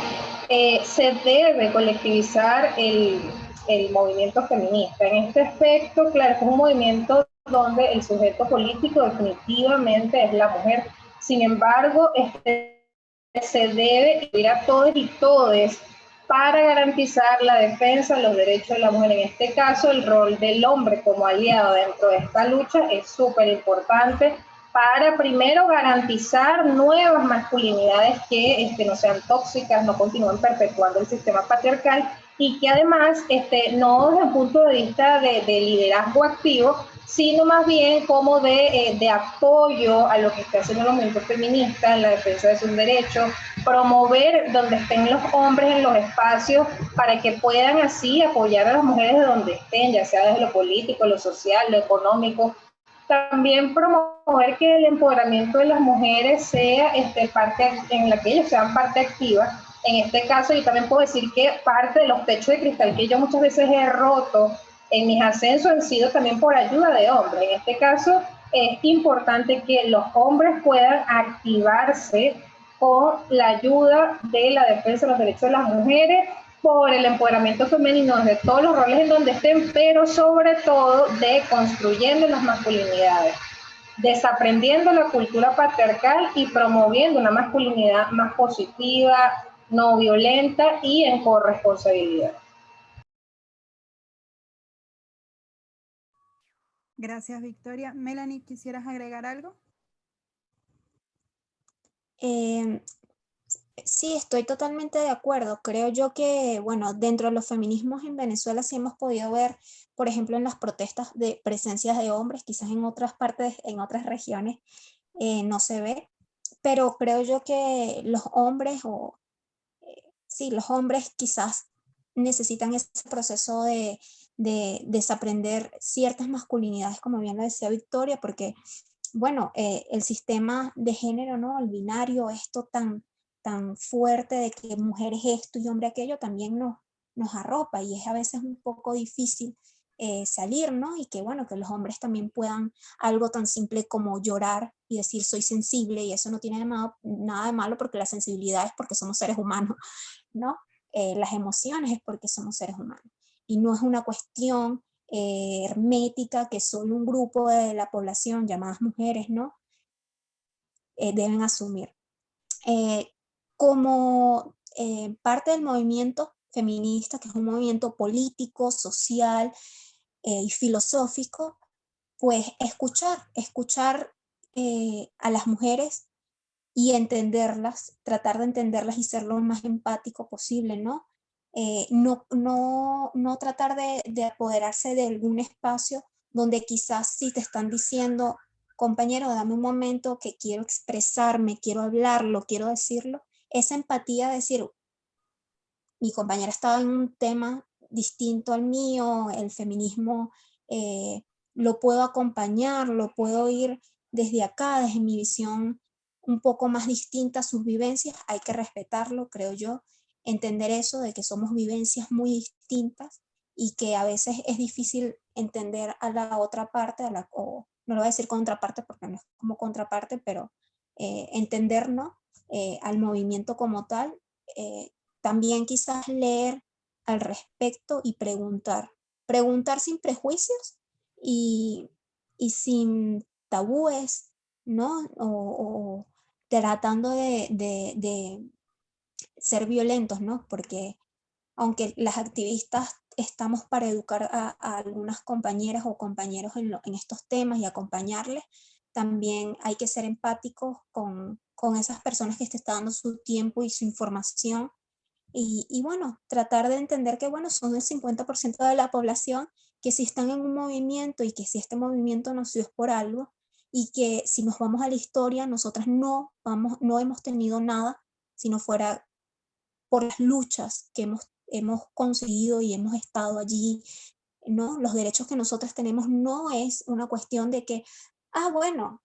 se debe colectivizar el movimiento feminista. En este aspecto, claro, es un movimiento donde el sujeto político definitivamente es la mujer. Sin embargo, se debe incluir a todos y todes para garantizar la defensa de los derechos de la mujer. En este caso, el rol del hombre como aliado dentro de esta lucha es súper importante para primero garantizar nuevas masculinidades que no sean tóxicas, no continúen perpetuando el sistema patriarcal y que además no desde el punto de vista de liderazgo activo, sino más bien como de apoyo a lo que está haciendo el movimiento feminista en la defensa de sus derechos, promover donde estén los hombres en los espacios para que puedan así apoyar a las mujeres de donde estén, ya sea desde lo político, lo social, lo económico. También promover que el empoderamiento de las mujeres sea parte en la que ellas sean parte activa. En este caso, yo también puedo decir que parte de los techos de cristal que yo muchas veces he roto en mis ascensos han sido también por ayuda de hombres. En este caso, es importante que los hombres puedan activarse con la ayuda de la defensa de los derechos de las mujeres, por el empoderamiento femenino desde todos los roles en donde estén, pero sobre todo de construyendo las masculinidades, desaprendiendo la cultura patriarcal y promoviendo una masculinidad más positiva, no violenta y en corresponsabilidad. Gracias, Victoria. Melanie, ¿quisieras agregar algo? Sí, estoy totalmente de acuerdo. Creo yo que, bueno, dentro de los feminismos en Venezuela sí hemos podido ver, por ejemplo, en las protestas de presencias de hombres, quizás en otras partes, en otras regiones no se ve, pero creo yo que los hombres, sí, los hombres quizás necesitan ese proceso de desaprender ciertas masculinidades, como bien lo decía Victoria, porque, bueno, el sistema de género, ¿no? El binario, esto tan fuerte de que mujer es esto y hombre aquello, también nos arropa y es a veces un poco difícil salir, ¿no? Y que bueno, que los hombres también puedan algo tan simple como llorar y decir soy sensible, y eso no tiene nada de malo porque la sensibilidad es porque somos seres humanos, ¿no? Las emociones es porque somos seres humanos y no es una cuestión hermética que solo un grupo de la población, llamadas mujeres, ¿no? Deben asumir. Como parte del movimiento feminista, que es un movimiento político, social y filosófico, pues escuchar a las mujeres y entenderlas, tratar de entenderlas y ser lo más empático posible, ¿no? No tratar de apoderarse de algún espacio donde quizás sí te están diciendo, compañero, dame un momento que quiero expresarme, quiero hablarlo, quiero decirlo. Esa empatía de decir, mi compañera estaba en un tema distinto al mío, el feminismo lo puedo acompañar, lo puedo ir desde acá, desde mi visión un poco más distinta a sus vivencias, hay que respetarlo, creo yo, entender eso de que somos vivencias muy distintas y que a veces es difícil entender a la otra parte, o no lo voy a decir contraparte porque no es como contraparte, pero entendernos al movimiento como tal, también quizás leer al respecto y preguntar sin prejuicios y, y sin tabúes, ¿no? O tratando de ser violentos, ¿no? Porque aunque las activistas estamos para educar a algunas compañeras o compañeros en estos temas y acompañarles, también hay que ser empáticos con esas personas que te están dando su tiempo y su información y bueno, tratar de entender que bueno, son el 50% de la población que si están en un movimiento y que si este movimiento nació es por algo y que si nos vamos a la historia, nosotras no hemos tenido nada si no fuera por las luchas que hemos conseguido y hemos estado allí, ¿no? Los derechos que nosotras tenemos no es una cuestión de que, bueno,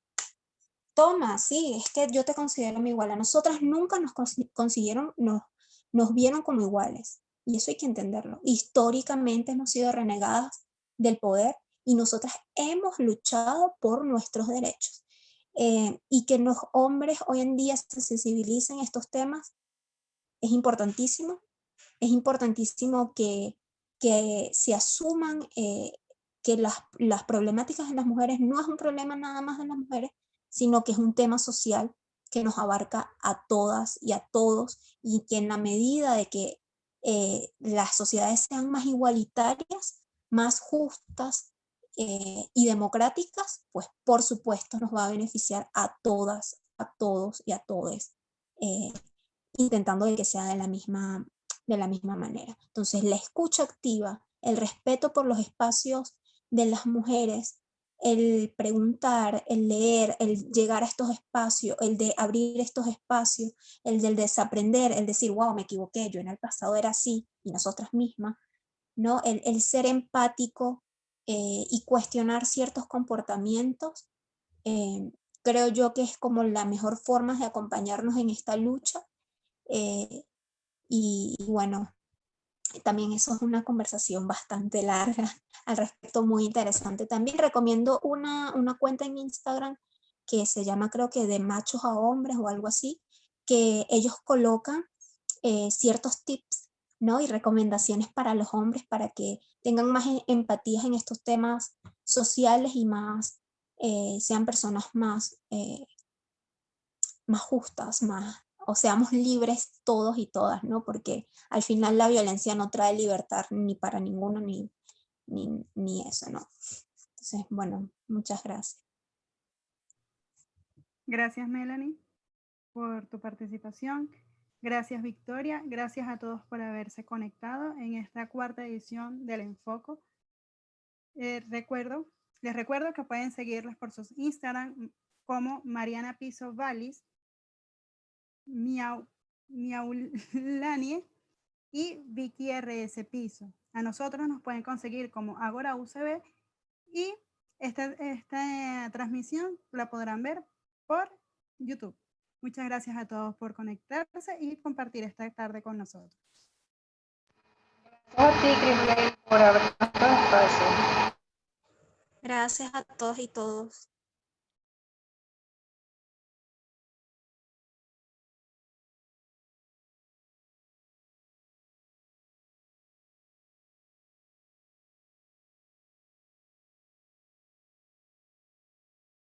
toma, sí, es que yo te considero mi igual. A nosotras nunca nos consiguieron, nos vieron como iguales. Y eso hay que entenderlo. Históricamente hemos sido renegadas del poder y nosotras hemos luchado por nuestros derechos. Y que los hombres hoy en día se sensibilicen estos temas es importantísimo. Es importantísimo que se asuman que las problemáticas de las mujeres no es un problema nada más de las mujeres, sino que es un tema social que nos abarca a todas y a todos y que en la medida de que las sociedades sean más igualitarias, más justas y democráticas, pues por supuesto nos va a beneficiar a todas, a todos y a todes, intentando de que sea de la misma manera. Entonces, la escucha activa, el respeto por los espacios de las mujeres, el preguntar, el leer, el llegar a estos espacios, el de abrir estos espacios, el del desaprender, el decir, wow, me equivoqué, yo en el pasado era así, y nosotras mismas, ¿no? El ser empático y cuestionar ciertos comportamientos, creo yo que es como la mejor forma de acompañarnos en esta lucha. Y bueno, también eso es una conversación bastante larga al respecto, muy interesante. También recomiendo una cuenta en Instagram que se llama creo que de machos a hombres o algo así, que ellos colocan ciertos tips, ¿no? Y recomendaciones para los hombres para que tengan más empatías en estos temas sociales y más, sean personas más justas, o seamos libres todos y todas, ¿no? Porque al final la violencia no trae libertad ni para ninguno, ni eso, ¿no? Entonces, bueno, muchas gracias. Gracias, Melanie, por tu participación. Gracias, Victoria. Gracias a todos por haberse conectado en esta cuarta edición del Enfoco. Les recuerdo que pueden seguirlas por sus Instagram como Mariana Piso Valis, Miaulanie y Vicky RS Piso. A nosotros nos pueden conseguir como Agora UCB y esta transmisión la podrán ver por YouTube. Muchas gracias a todos por conectarse y compartir esta tarde con nosotros. Gracias a ti, Cristel, por abrir nuestro espacio. Gracias a todos y todos.